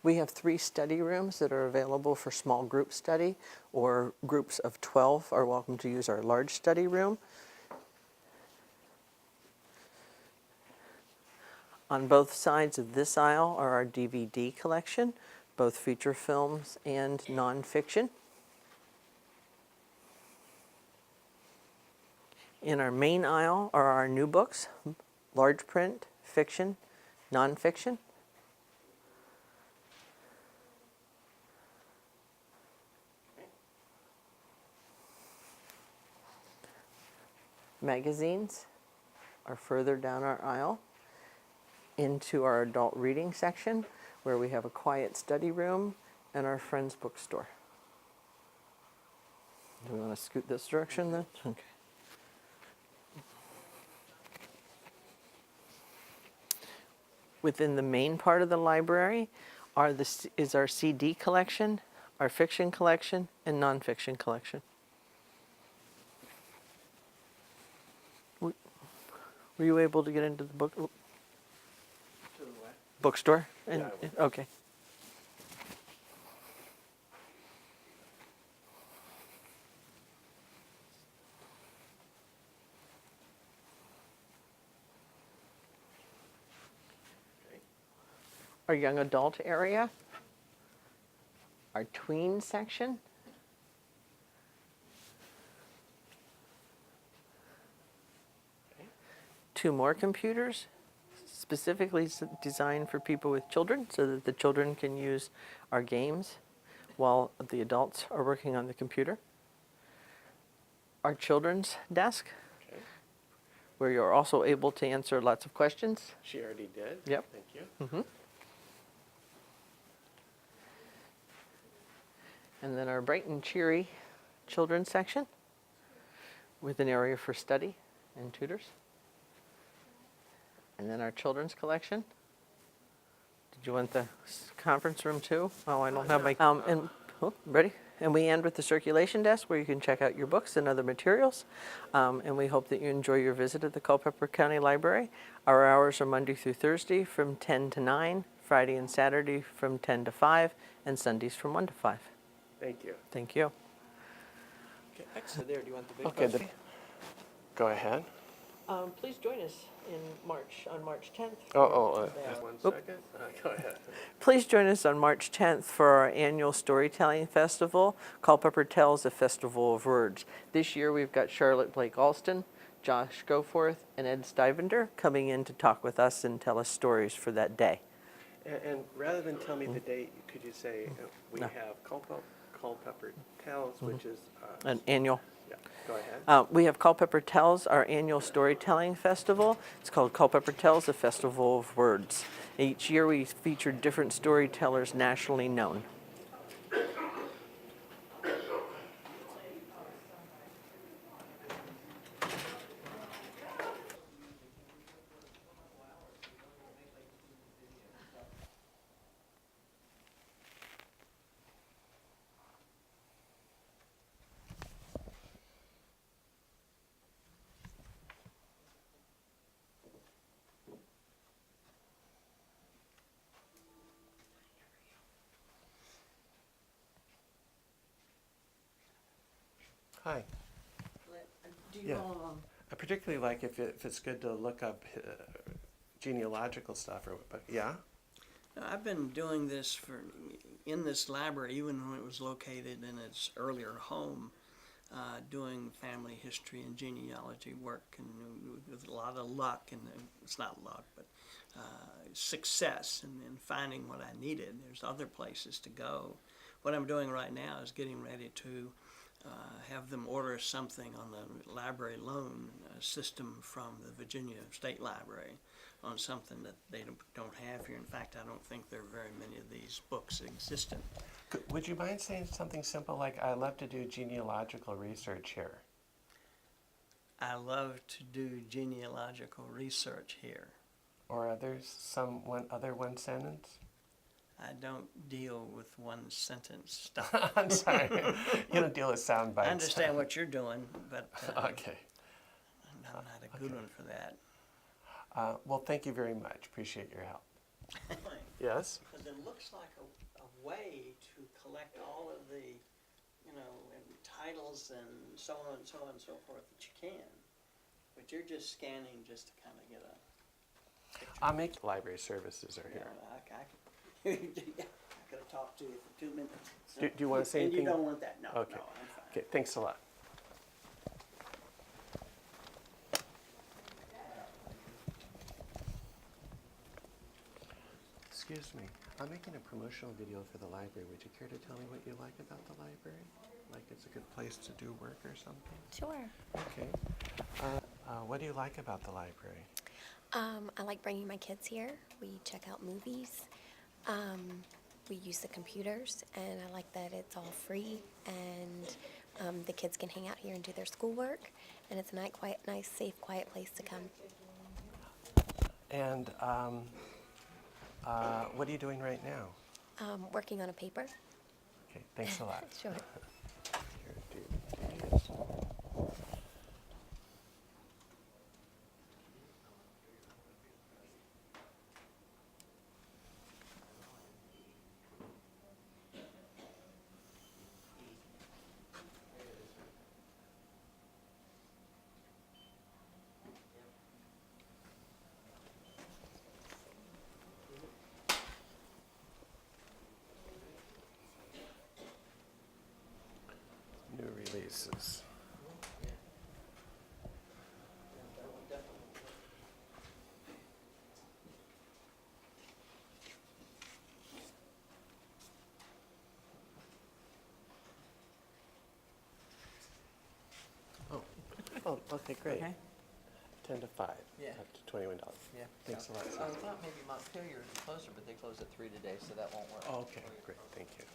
We have 3 study rooms that are available for small group study, or groups of 12 are welcome to use our large study room. On both sides of this aisle are our DVD collection, both feature films and nonfiction. In our main aisle are our new books, large print, fiction, nonfiction. Magazines are further down our aisle into our adult reading section, where we have a quiet study room and our friend's bookstore. Do we want to scoot this direction then? Okay. Within the main part of the library is our CD collection, our fiction collection, and nonfiction collection. Were you able to get into the bookstore? Yeah, Okay. our young adult area, our tween section, two more computers specifically designed for people with children so that the children can use our games while the adults are working on the computer. Our children's desk, where you're also able to answer lots of questions. She already did. Yep. Thank you. And then our bright and cheery children's section with an area for study and tutors. And then our children's collection. Did you want the conference room too? Oh, I don't have my, ready? And we end with the circulation desk where you can check out your books and other materials. And we hope that you enjoy your visit at the Culpeper County Library. Our hours are Monday through Thursday from 10 to 9, Friday and Saturday from 10 to 5, and Sundays from 1 to 5. Thank you. Thank you. Okay, excellent. There, do you want the big Okay, poster? go ahead. Please join us on March 10th. Just 1 second. Go ahead. Please join us on March 10th for our annual storytelling festival, Culpepper Tells, a Festival of Words. This year we've got Charlotte Blake Alston, Josh Goforth, and Ed Stivender coming in to talk with us and tell us stories for that day. And rather than tell me the date, could you say we No. have Culpepper Tells, which is An annual. Yeah, go ahead. We have Culpepper Tells, our annual storytelling festival. It's called Culpepper Tells, a Festival of Words. Each year we feature different storytellers nationally known. Hi. Yeah. I particularly like if it's good to look up genealogical stuff, but yeah? I've been doing this in this library, even when it was located in its earlier home, doing family history and genealogy work, and with a lot of luck, and it's not luck, but success in finding what I needed. There's other places to go. What I'm doing right now is getting ready to have them order something on the library loan system from the Virginia State Library on something that they don't have here. In fact, I don't think there are very many of these books existent. Would you mind saying something simple like, I love to do genealogical research here? I love to do genealogical research here. Or other one sentence? I don't deal with one sentence stuff. I'm sorry. You don't deal with sound bites. I understand what you're doing, but okay. I'm not a good one for that. Well, thank you very much. Appreciate your help. Yes? Because it looks like a way to collect all of the, and titles and so on and so on and so forth that you can. But you're just scanning just to kind of get a picture. I'll make library services are here. I could have talked to you for 2 minutes. Do you want to say anything? And you don't want that? No, okay. No, I'm fine. Okay, thanks a lot. Excuse me, I'm making a promotional video for the library. Would you care to tell me what you like about the library? Like it's a good place to do work or something? Sure. Okay. What do you like about the library? I like bringing my kids here. We check out movies. We use the computers, and I like that it's all free, and the kids can hang out here and do their schoolwork, and it's a nice, safe, quiet place to come. And what are you doing right now? Working on a paper. Okay, thanks a lot. Sure. Here, do this. places. Oh, okay, great. Okay. 10 to 5, Yeah. up to $21. Yeah. Thanks a lot. I thought maybe Montpelier is closer, but they close at 3 today, so that won't work. Oh, okay, great, thank you.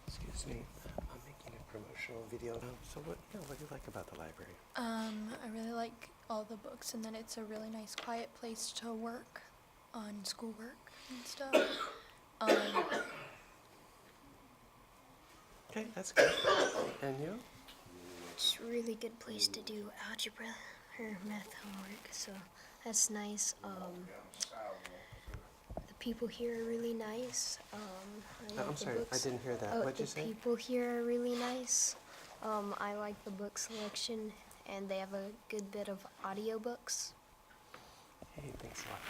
Excuse me, I'm making a promotional video now. So what do you like about the library? I really like all the books and that it's a really nice quiet place to work on schoolwork and stuff. Okay, that's good. And you? It's a really good place to do algebra or math homework, so that's nice. The people here are really nice. I like I'm the sorry, I books. didn't hear that. Oh, What'd you the say? people here are really nice. I like the book selection, and they have a good bit of audiobooks. Hey, thanks a lot.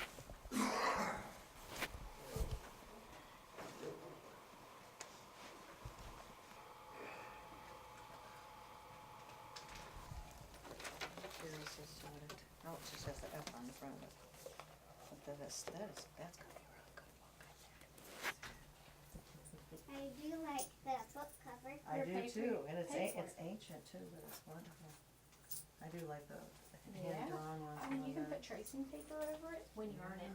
This is sorted. Oh, it just has the F on the front of it. But that's gonna be a real good book. I do like the book cover. I do too, and it's ancient too, but it's wonderful. I do like the hand drawn ones. I mean, you can put tracing paper over it when you earn it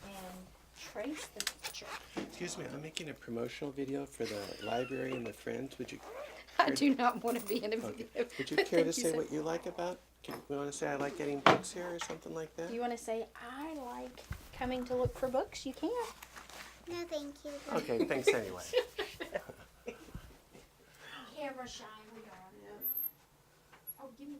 and trace the picture. Excuse me, I'm making a promotional video for the library and the Friends. Would you? I do not want to be in a Okay. video. Would you care to say what you like about? We want to say I like getting books here or something like that? You want to say, I like coming to look for books? You can. No, thank you. Okay, thanks anyway. Camera shy, we are. Oh, give me that.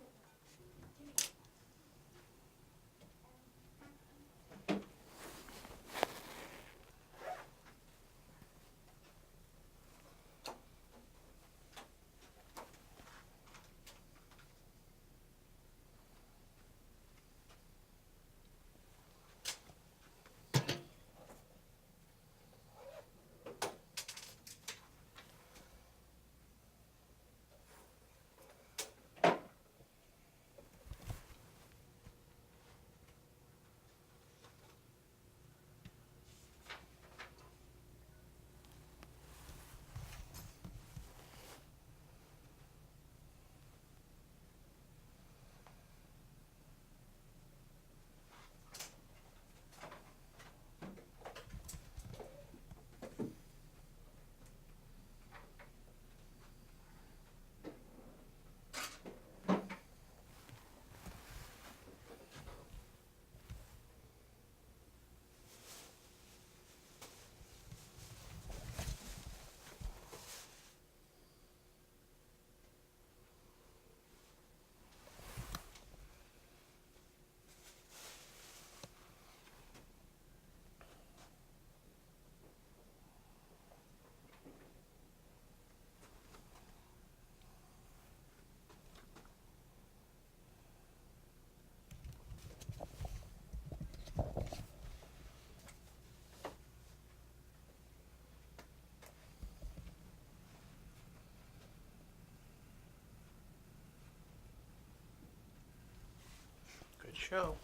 show.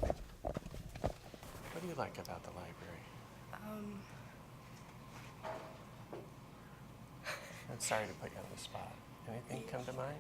What do you like about the library? I'm sorry to put you on the spot. Anything come to mind?